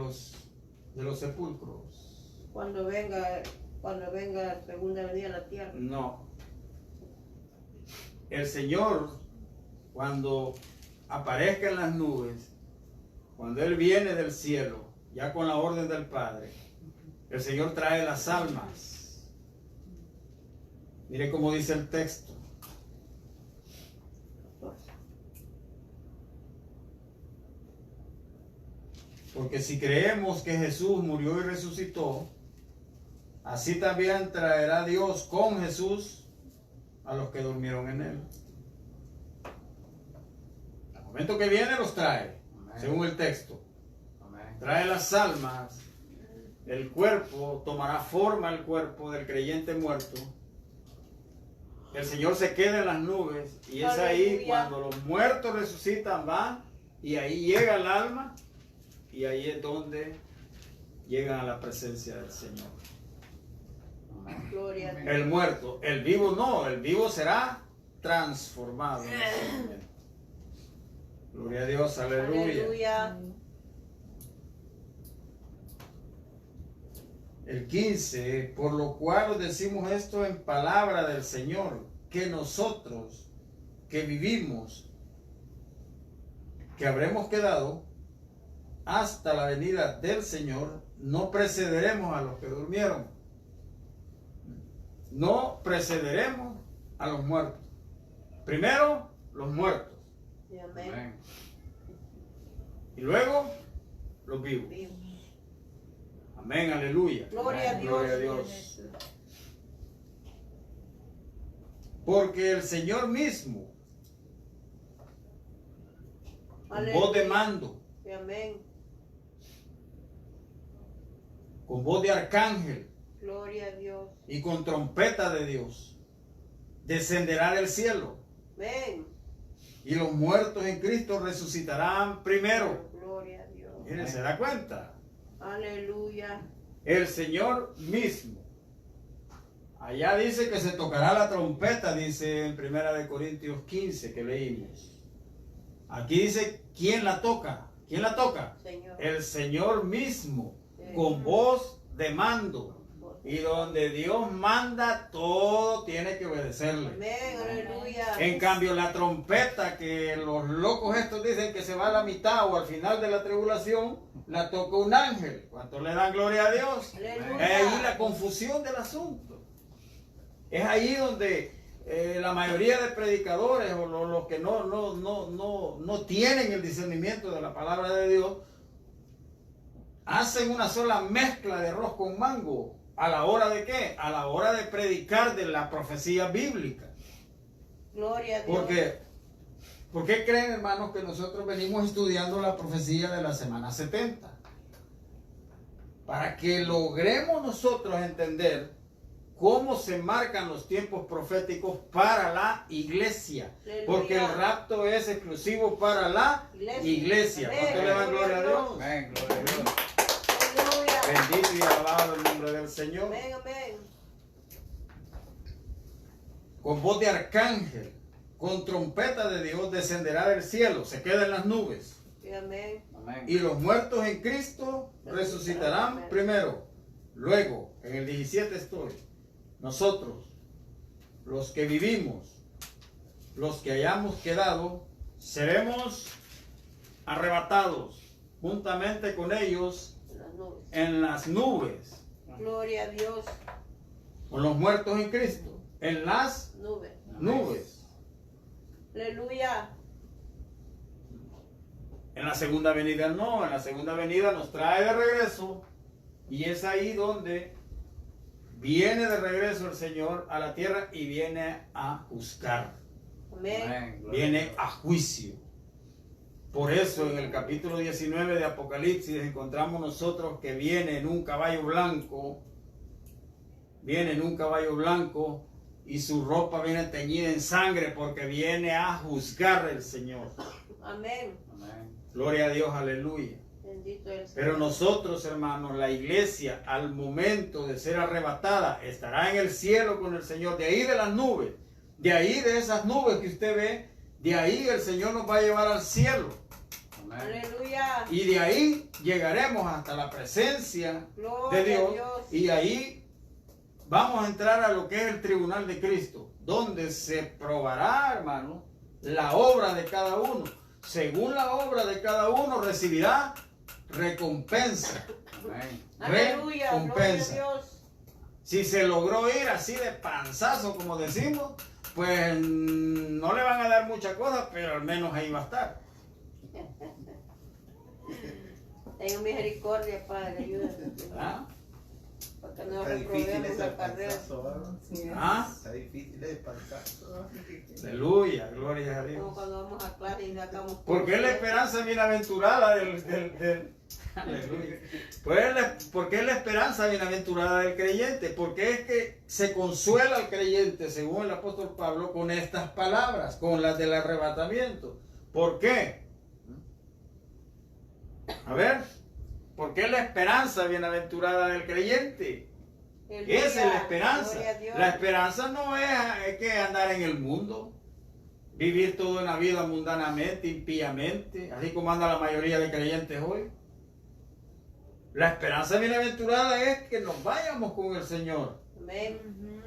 los sepulcros. Cuando venga la segunda venida a la tierra. No. El Señor, cuando aparezca en las nubes, cuando Él viene del cielo, ya con la orden del Padre, el Señor trae las almas. Mire cómo dice el texto. Porque si creemos que Jesús murió y resucitó, así también traerá Dios con Jesús a los que durmieron en él. Al momento que viene los trae, según el texto. Amén. Trae las almas, el cuerpo, tomará forma el cuerpo del creyente muerto. El Señor se queda en las nubes y es ahí Aleluya. cuando los muertos resucitan, van y ahí llega el alma y ahí es donde llegan a la presencia del Señor. Amén. Gloria a Dios. El muerto, el vivo no, el vivo será transformado en ese momento. Gloria a Dios, aleluya. Aleluya. El 15, por lo cual os decimos esto en palabra del Señor, que nosotros que vivimos, que habremos quedado hasta la venida del Señor, no precederemos a los que durmieron. no precederemos a los muertos. Primero, los muertos. Y amén. Amén. Y luego, los vivos. Vivos. Amén, aleluya. Gloria a Dios. Gloria a Dios. Porque el Señor mismo, con voz de mando, Y amén. con voz de arcángel Gloria a Dios. y con trompeta de Dios, descenderá del cielo. Amén. Y los muertos en Cristo resucitarán primero. Gloria a Dios. Miren, ¿se da cuenta? Aleluya. El Señor mismo. Allá dice que se tocará la trompeta, dice en 1 Corintios 15 que leímos. Aquí dice, ¿quién la toca? ¿Quién la toca? Señor. El Señor mismo, con voz de mando. Y donde Dios manda, todo tiene que obedecerle. Amén. Aleluya. En cambio, la trompeta que los locos estos dicen que se va a la mitad o al final de la tribulación, la toca un ángel. ¿Cuánto le dan gloria a Dios? Aleluya. Es ahí la confusión del asunto. Es ahí donde la mayoría de predicadores o los que no tienen el discernimiento de la palabra de Dios hacen una sola mezcla de arroz con mango. ¿A la hora de qué? A la hora de predicar de la profecía bíblica. Gloria a Dios. ¿Por qué creen, hermanos, que nosotros venimos estudiando la profecía de la semana 70? Para que logremos nosotros entender cómo se marcan los tiempos proféticos para la iglesia. Aleluya. Porque el rapto es exclusivo para la iglesia. Amén. ¿Cuánto le dan gloria a Dios? Amén. Gloria a Dios. Aleluya. Bendito y alabado el nombre del Señor. Amén, amén. Con voz de arcángel, con trompeta de Dios descenderá del cielo, se queda en las nubes. Y amén. Amén. Y los muertos en Cristo resucitarán primero. Luego, en el 17 estoy. Nosotros, los que vivimos, los que hayamos quedado, seremos arrebatados juntamente con ellos En las nubes. en las nubes, Gloria a Dios. con los muertos en Cristo, en las Nubes. nubes. Aleluya. En la segunda venida no, en la segunda venida nos trae de regreso y es ahí donde viene de regreso el Señor a la tierra y viene a juzgar, Amén. Amén. Gloria a viene Dios. a juicio. Por eso en el capítulo 19 de Apocalipsis encontramos nosotros que viene en un caballo blanco, y su ropa viene teñida en sangre porque viene a juzgar el Señor. Amén. Amén. Gloria a Dios, aleluya. Bendito el Señor. Pero nosotros, hermanos, la iglesia, al momento de ser arrebatada, estará en el cielo con el Señor, de ahí de las nubes, de ahí de esas nubes que usted ve, de ahí el Señor nos va a llevar al cielo. Amén. Aleluya. Y de ahí llegaremos hasta la presencia Gloria de Dios. a Dios. Y ahí vamos a entrar a lo que es el tribunal de Cristo, donde se probará, hermano, la obra de cada uno. Según la obra de cada uno recibirá recompensa. Amén. Aleluya. Gloria a Recompensa. Dios. Si se logró ir así de panzazo, como decimos, pues no le van a dar muchas cosas, pero al menos ahí va a estar. Tenga misericordia, Padre. Ayúdame. ¿Ah? Para que no Está difícil reprobemos ese la carrera. panzazo, ¿verdad? ¿Ah? Está difícil ese panzazo. Aleluya, gloria a Como Dios. cuando vamos a clase y sacamos. Porque es la esperanza bienaventurada Aleluya. Porque es la esperanza bienaventurada del creyente. Porque es que se consuela al creyente, según el apóstol Pablo, con estas palabras, con las del arrebatamiento. ¿Por qué? A ver, ¿por qué es la esperanza bienaventurada del creyente? Aleluya. Esa es la esperanza. Gloria a Dios. La esperanza no es que andar en el mundo, vivir toda una vida mundanamente, impíamente, así como anda la mayoría de creyentes hoy. La esperanza bienaventurada es que nos vayamos con el Señor. Amén. Amén.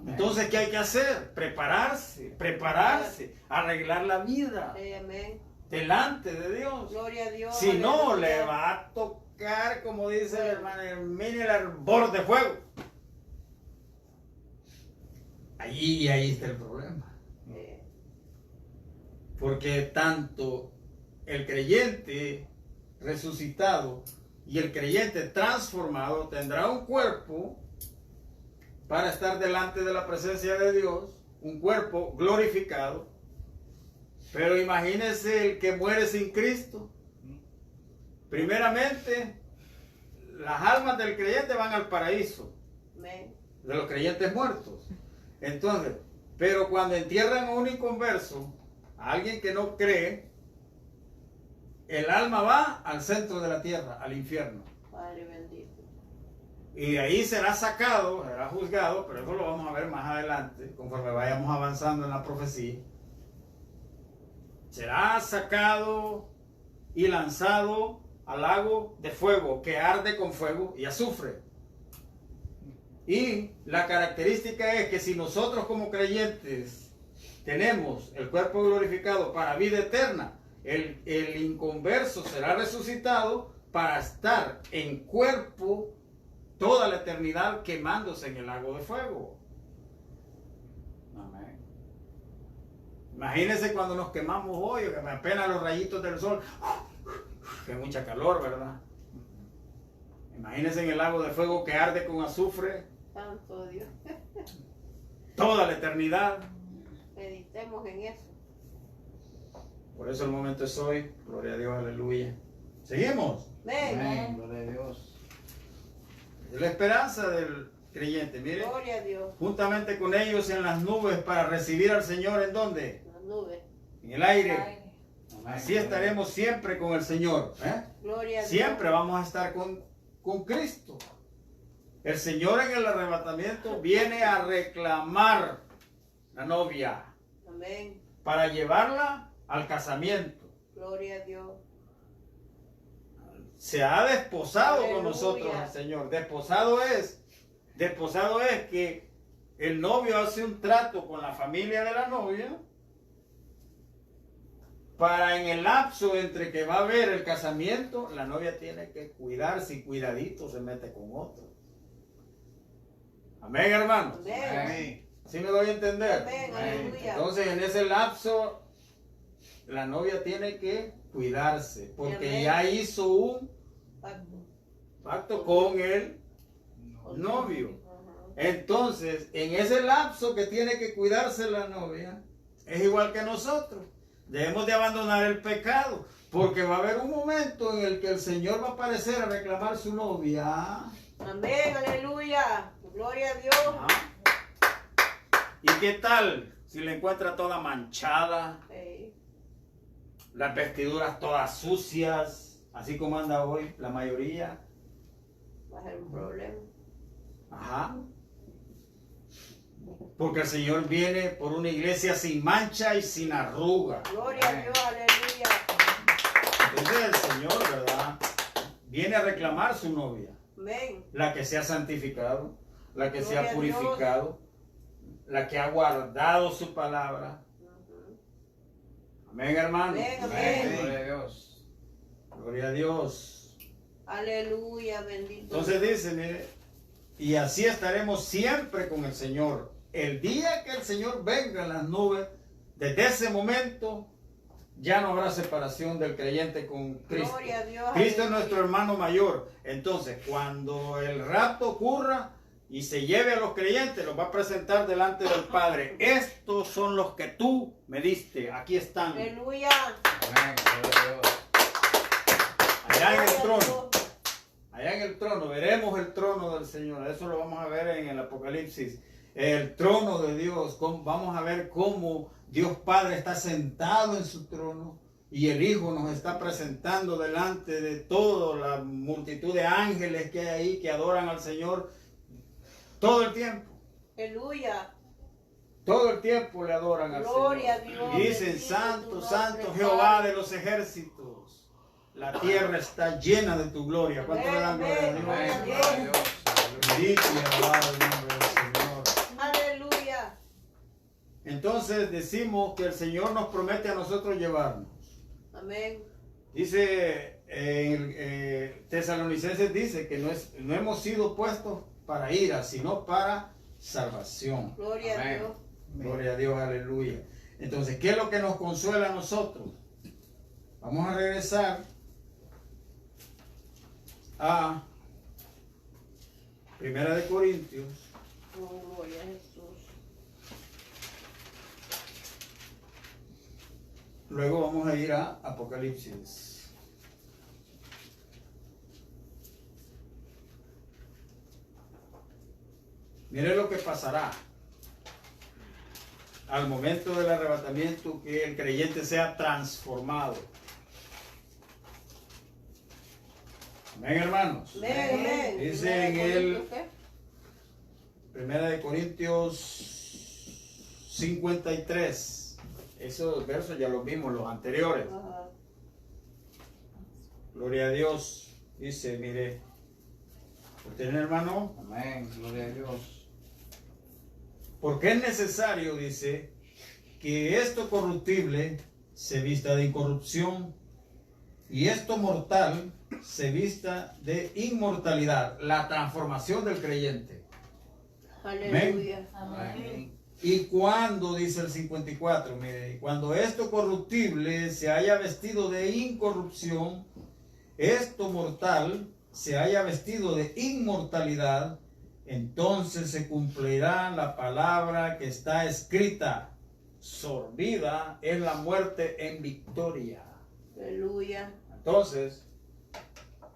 Entonces, ¿qué hay que hacer? Prepararse, arreglar la vida Sí, amén. delante de Dios. Gloria a Dios. Si no, aleluya. le va a tocar, como dice el hermano, mire el hervor de fuego. Ahí está el problema. Porque tanto el creyente resucitado y el creyente transformado tendrá un cuerpo para estar delante de la presencia de Dios, un cuerpo glorificado. Pero imagínense el que muere sin Cristo. Primeramente, las almas del creyente van al paraíso, Amén. de los creyentes muertos. Entonces, pero cuando entierran a un inconverso, a alguien que no cree, el alma va al centro de la tierra, al infierno. Padre bendito. Y de ahí será sacado, será juzgado, pero eso lo vamos a ver más adelante, conforme vayamos avanzando en la profecía. Será sacado y lanzado al lago de fuego, que arde con fuego y azufre. Y la característica es que si nosotros como creyentes tenemos el cuerpo glorificado para vida eterna, el inconverso será resucitado para estar en cuerpo toda la eternidad quemándose en el lago de fuego. Amén. Imagínense cuando nos quemamos hoy, apenas los rayitos del sol, que mucha calor, ¿verdad? Imagínense en el lago de fuego que arde con azufre Santo Dios. toda la eternidad. Meditemos en eso. Por eso el momento es hoy. Gloria a Dios, aleluya. Seguimos. Amén. Amén. Gloria a Dios. Es la esperanza del creyente. Mire, Gloria a Dios. juntamente con ellos en las nubes para recibir al Señor. ¿En dónde? Las nubes. En el aire. Amén. Así estaremos siempre con el Señor. Gloria a Dios. Siempre vamos a estar con Cristo. El Señor en el arrebatamiento viene a reclamar la novia Amén. para llevarla al casamiento. Gloria a Dios. Se ha desposado con Aleluya. nosotros el Señor. Desposado es que el novio hace un trato con la familia de la novia para en el lapso entre que va a haber el casamiento, la novia tiene que cuidarse y cuidadito se mete con otro. Amén, hermanos. Amén. Amén. ¿Sí me doy a entender? Amén. Amén. Aleluya. Entonces, en ese lapso, la novia tiene que cuidarse, porque Amén. ya hizo un Pacto. pacto con el novio. Ajá. Entonces, en ese lapso que tiene que cuidarse la novia, es igual que nosotros. Debemos de abandonar el pecado, porque va a haber un momento en el que el Señor va a aparecer a reclamar su novia. Amén. Aleluya. Gloria a Dios. Ajá. ¿Y qué tal si la encuentra toda manchada, Ey. las vestiduras todas sucias, así como anda hoy la mayoría? Va a ser un problema. Ajá. Porque el Señor viene por una iglesia sin mancha y sin arruga. Gloria a Dios. Aleluya. Entonces el Señor, ¿verdad? Viene a reclamar su novia, Amén. la que se ha santificado, la que se Gloria ha a purificado, la que ha guardado su palabra. Ujú. Amén, hermano. Amén, Amén. Gloria a Dios. Gloria a Dios. Aleluya. Bendito. Entonces dice, mire, y así estaremos siempre con el Señor. El día que el Señor venga en las nubes, desde ese momento ya no habrá separación del creyente con Cristo. Gloria a Dios. Cristo es Aleluya. nuestro hermano mayor. Entonces, cuando el rapto ocurra y se lleve a los creyentes, los va a presentar delante del Padre. Estos son los que tú me diste. Aquí están. Aleluya. Amén. Gloria a Dios. Allá en el Gloria a trono. Dios. Allá en el trono. Veremos el trono del Señor. Eso lo vamos a ver en el Apocalipsis. El trono de Dios. Vamos a ver cómo Dios Padre está sentado en su trono. Y el Hijo nos está presentando delante de toda la multitud de ángeles que hay ahí que adoran al Señor todo el tiempo. Aleluya. Todo el tiempo le adoran al Gloria Señor. a Dios, Y dicen, bendito santo, tu santo nombre, Jehová Padre. de los ejércitos. La tierra está llena de tu gloria. ¿Cuánto le dan gloria a Dios? Amén. Amén. Gloria a Dios. Bendito y alabado el nombre del Señor. Aleluya. Entonces decimos que el Señor nos promete a nosotros llevarnos. Amén. Dice Tesalonicenses dice que no hemos sido puestos para ira, sino para salvación. Gloria a Amén. Dios. Gloria a Dios, aleluya. Entonces, ¿qué es lo que nos consuela a nosotros? Vamos a regresar a 1 de Corintios. Oh, gloria a Jesús. Luego vamos a ir a Apocalipsis. Mire lo que pasará al momento del arrebatamiento, que el creyente sea transformado. Amén, hermanos. Amén, amén. Dice en el ¿Qué? 1 de Corintios 53. Esos versos ya los vimos, los anteriores. Ajá. Gloria a Dios. Dice, mire, ¿usted, hermano? Amén. Gloria a Dios. Porque es necesario, dice, que esto corruptible se vista de incorrupción y esto mortal se vista de inmortalidad. La transformación del creyente. Aleluya. Amén. Y cuando, dice el 54, mire, cuando esto corruptible se haya vestido de incorrupción, esto mortal se haya vestido de inmortalidad, entonces se cumplirá la palabra que está escrita: sorbida es la muerte en victoria. Aleluya. Entonces,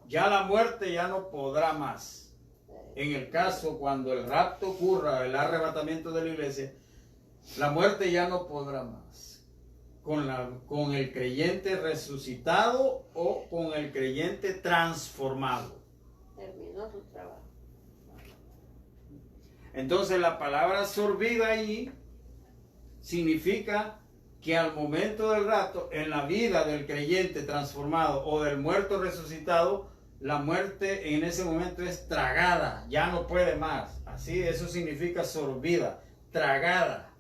ya la muerte ya no podrá más. En el caso cuando el rapto ocurra, el arrebatamiento de la iglesia, la muerte ya no podrá más. Con el creyente resucitado o con el creyente transformado. Terminó su trabajo. Entonces la palabra sorbida ahí significa que al momento del rapto, en la vida del creyente transformado o del muerto resucitado, la muerte en ese momento es tragada, ya no puede más. Así, eso significa sorbida, tragada.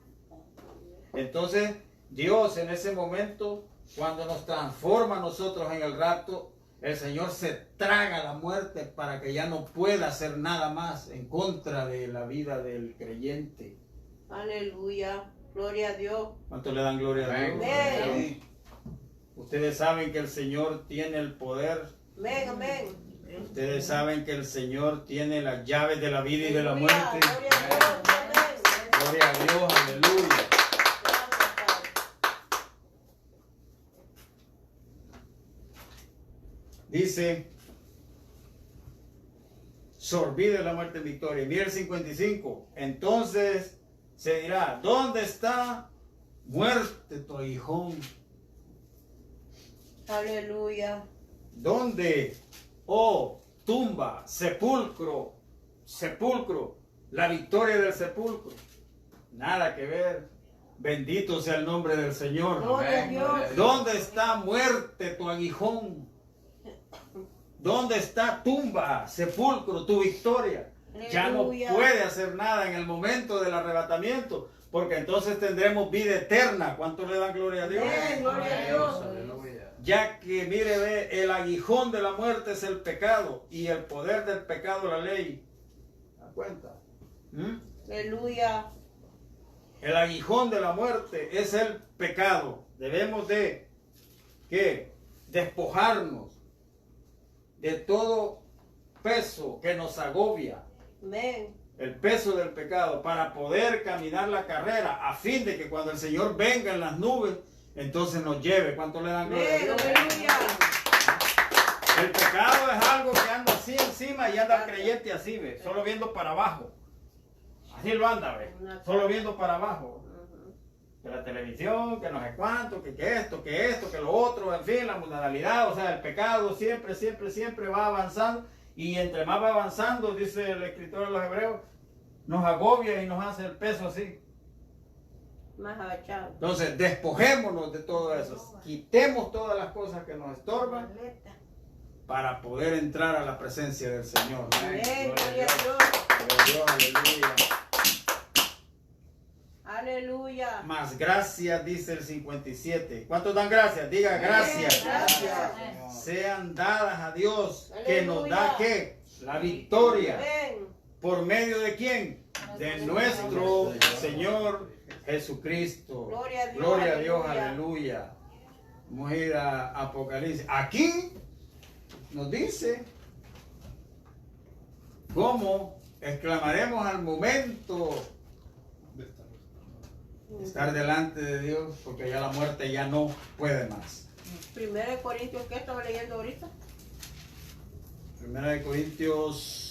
Entonces, Dios en ese momento, cuando nos transforma a nosotros en el rapto, el Señor se traga la muerte para que ya no pueda hacer nada más en contra de la vida del creyente. Aleluya. Gloria a Dios. ¿Cuánto le dan gloria a Dios? Amén. Ustedes saben que el Señor tiene el poder. Amén, amén. Ustedes saben que el Señor tiene las llaves de la vida y de la Aleluya. muerte. Gloria a Dios. Amén. Gloria a Dios, aleluya. Gracias, Padre. Dice, sorbida la muerte en victoria. Mira el 55. Entonces se dirá, ¿dónde está muerte tu aguijón? Aleluya. ¿Dónde, oh tumba, sepulcro, sepulcro, la victoria del sepulcro? Nada que ver. Bendito sea el nombre del Señor. Gloria a Amén, Dios. gloria a Dios. ¿Dónde está muerte tu aguijón? ¿Dónde está tumba, sepulcro, tu victoria? Ya no Aleluya. puede hacer nada en el momento del arrebatamiento, porque entonces tendremos vida eterna. ¿Cuánto le dan gloria a Dios? Amén, gloria a Dios. Aleluya. Ya que, mire, ve, el aguijón de la muerte es el pecado y el poder del pecado la ley. ¿Da cuenta? ¿Mm? Aleluya. El aguijón de la muerte es el pecado. Debemos de, ¿qué? Despojarnos de todo peso que nos agobia, Amén. el peso del pecado, para poder caminar la carrera, a fin de que cuando el Señor venga en las nubes, entonces nos lleve. ¿Cuánto le dan gloria a Amén. Dios? Aleluya. El pecado es algo que anda así encima y anda el creyente así, ve, solo viendo para abajo. Así lo anda, ve, solo viendo para abajo. Que la televisión, que no sé cuánto, que esto, que lo otro, en fin, la mundanalidad, o sea, el pecado siempre va avanzando, y entre más va avanzando, dice el escritor de los Hebreos, nos agobia y nos hace el peso así. Más agachado. Entonces, despojémonos de todo eso, quitemos todas las cosas que nos estorban para poder entrar a la presencia del Señor. Amén. Gloria a Gloria Dios. a Dios. Gloria a Dios, aleluya. Aleluya. Más gracias, dice el 57. ¿Cuántos dan gracias? Diga gracias. Gracias. Sean dadas a Dios, que nos Aleluya. da ¿qué? La victoria. Amén. ¿Por medio de quién? de nuestro Señor Jesucristo. Gloria a Dios, Dios, aleluya. aleluya. Vamos a ir a Apocalipsis. Aquí nos dice cómo exclamaremos al momento de estar delante de Dios, porque ya la muerte ya no puede más. Primera de Corintios, ¿qué estaba leyendo ahorita? Primera de Corintios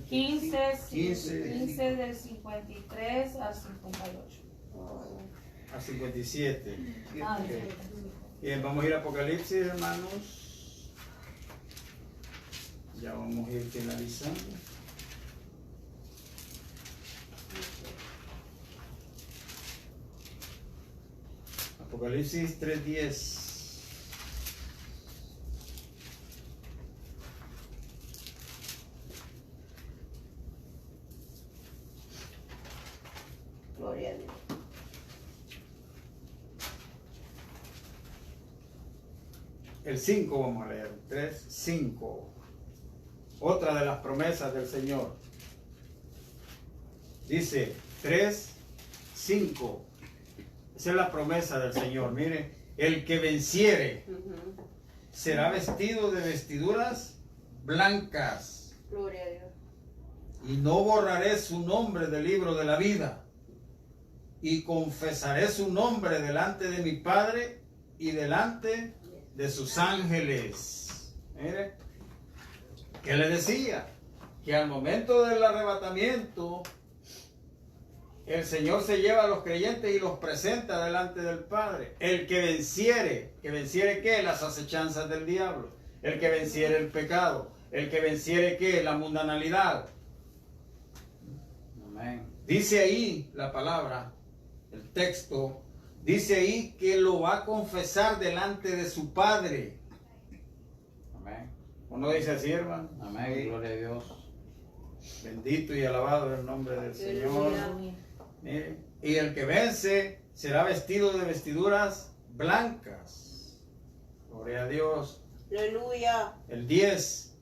15 15 del 53 al 58. a 57. Ah, Ok. Bien, vamos a ir a Apocalipsis, hermanos. Ya vamos a ir finalizando. Apocalipsis 3:10. Gloria a Dios. El 5 vamos a leer. 3, 5. Otra de las promesas del Señor. Dice 3, 5. Esa es la promesa del Señor. Mire, el que venciere será vestido de vestiduras blancas, Gloria a Dios. y no borraré su nombre del libro de la vida, y confesaré su nombre delante de mi Padre y delante de sus ángeles. Mire, ¿qué le decía? Que al momento del arrebatamiento, el Señor se lleva a los creyentes y los presenta delante del Padre. El que venciere ¿qué? Las acechanzas del diablo. El que venciere el pecado. El que venciere ¿qué? La mundanalidad. Amén. Dice ahí la palabra, el texto, dice ahí que lo va a confesar delante de su Padre. Amén. ¿Uno dice así, hermano? Amén. Gloria a Dios. Bendito y alabado el nombre del Señor. Aleluya. Mire, y el que vence será vestido de vestiduras blancas. Gloria a Dios. Aleluya. El 10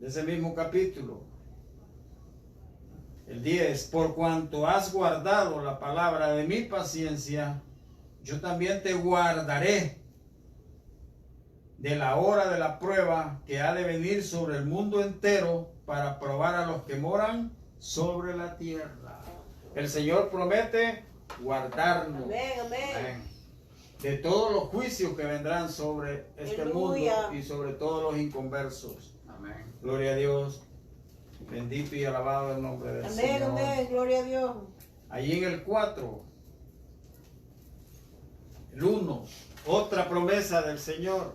de ese mismo capítulo. El 10, por cuanto has guardado la palabra de mi paciencia, yo también te guardaré de la hora de la prueba que ha de venir sobre el mundo entero para probar a los que moran sobre la tierra. El Señor promete guardarnos. Amén, amén. Amén. De todos los juicios que vendrán sobre este Aleluya. mundo y sobre todos los inconversos. Amén. Gloria a Dios. Bendito y alabado el nombre del Amén, Señor. amén. Gloria a Dios. Allí en el 4, el 1, otra promesa del Señor.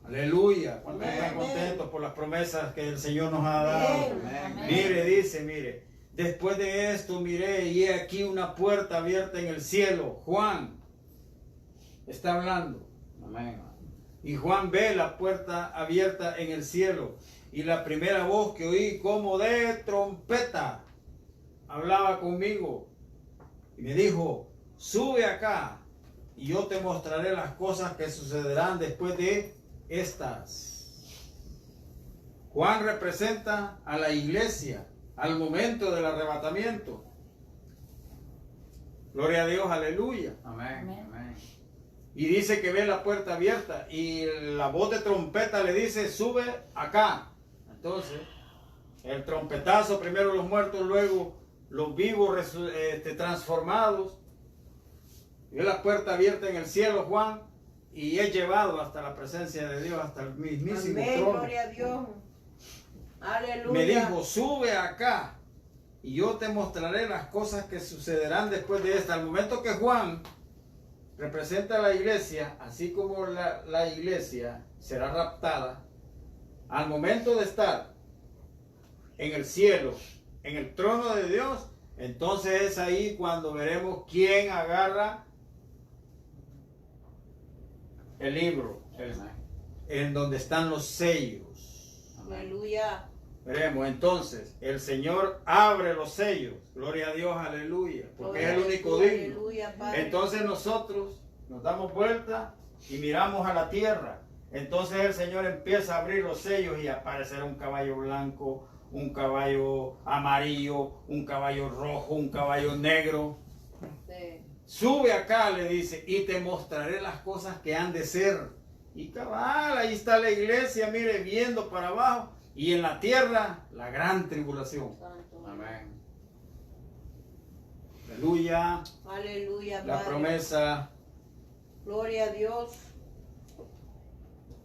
Aleluya. ¿Cuántos Amén, están amén. contentos por las promesas que el Señor nos ha dado? Amén. Mire, dice, mire. Después de esto miré y he aquí una puerta abierta en el cielo. Juan está hablando. Amén. Y Juan ve la puerta abierta en el cielo. Y la primera voz que oí como de trompeta hablaba conmigo. Y me dijo, sube acá y yo te mostraré las cosas que sucederán después de estas. Juan representa a la iglesia al momento del arrebatamiento. Gloria a Dios, aleluya. Amén. Amén. Y dice que ve la puerta abierta y la voz de trompeta le dice, sube acá. Entonces, el trompetazo, primero los muertos, luego los vivos transformados. Ve la puerta abierta en el cielo, Juan, y es llevado hasta la presencia de Dios, hasta el mismísimo Amén, trono. gloria a Dios. Aleluya. Me dijo, sube acá y yo te mostraré las cosas que sucederán después de esta. Al momento que Juan representa a la iglesia, así como la iglesia será raptada, al momento de estar en el cielo, en el trono de Dios, entonces es ahí cuando veremos quién agarra el libro, en donde están los sellos. Aleluya. Veremos, entonces, el Señor abre los sellos. Gloria a Dios, aleluya. Porque es el único digno. Aleluya, Padre. Entonces nosotros nos damos vuelta y miramos a la tierra. Entonces el Señor empieza a abrir los sellos y aparecerá un caballo blanco, un caballo amarillo, un caballo rojo, un caballo negro. Sí. Sube acá, le dice, y te mostraré las cosas que han de ser. Y cabal, ahí está la iglesia, mire, viendo para abajo. Y en la tierra, la gran tribulación. Santo. Amén. Aleluya. Aleluya, La Padre. promesa. Gloria a Dios.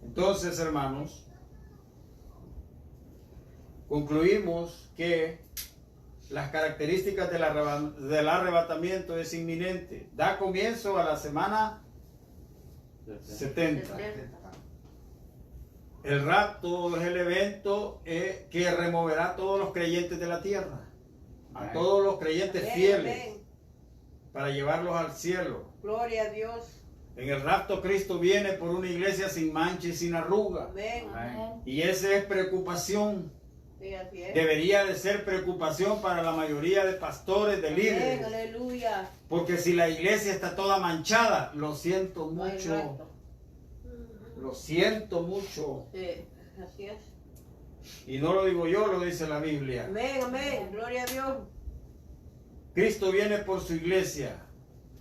Entonces, hermanos, concluimos que las características del arrebatamiento es inminente. Da comienzo a la semana 70. El rapto es el evento que removerá a todos los creyentes de la tierra, a Amén. todos los creyentes Amén, fieles, amén. para llevarlos al cielo. Gloria a Dios. En el rapto Cristo viene por una iglesia sin mancha y sin arruga. Amén. Amén. Y esa es preocupación. Sí, así es. Debería de ser preocupación para la mayoría de pastores, de Amén, líderes. aleluya. Porque si la iglesia está toda manchada, lo siento No hay mucho. rapto. Lo siento mucho. Sí, así es. Y no lo digo yo, lo dice la Biblia. Amén, amén. Gloria a Dios. Cristo viene por su iglesia.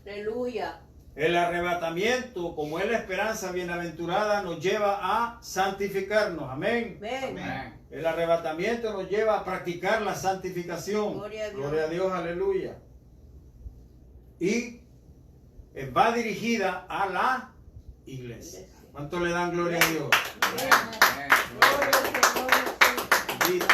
Aleluya. El arrebatamiento, como es la esperanza bienaventurada, nos lleva a santificarnos. Amén. Amén. Amén. El arrebatamiento nos lleva a practicar la santificación. Gloria a Dios. Gloria a Dios, aleluya. Y va dirigida a la iglesia. ¿Cuánto le dan gloria a Dios? Amén. Amén. Gloria al Señor Jesús. Bendito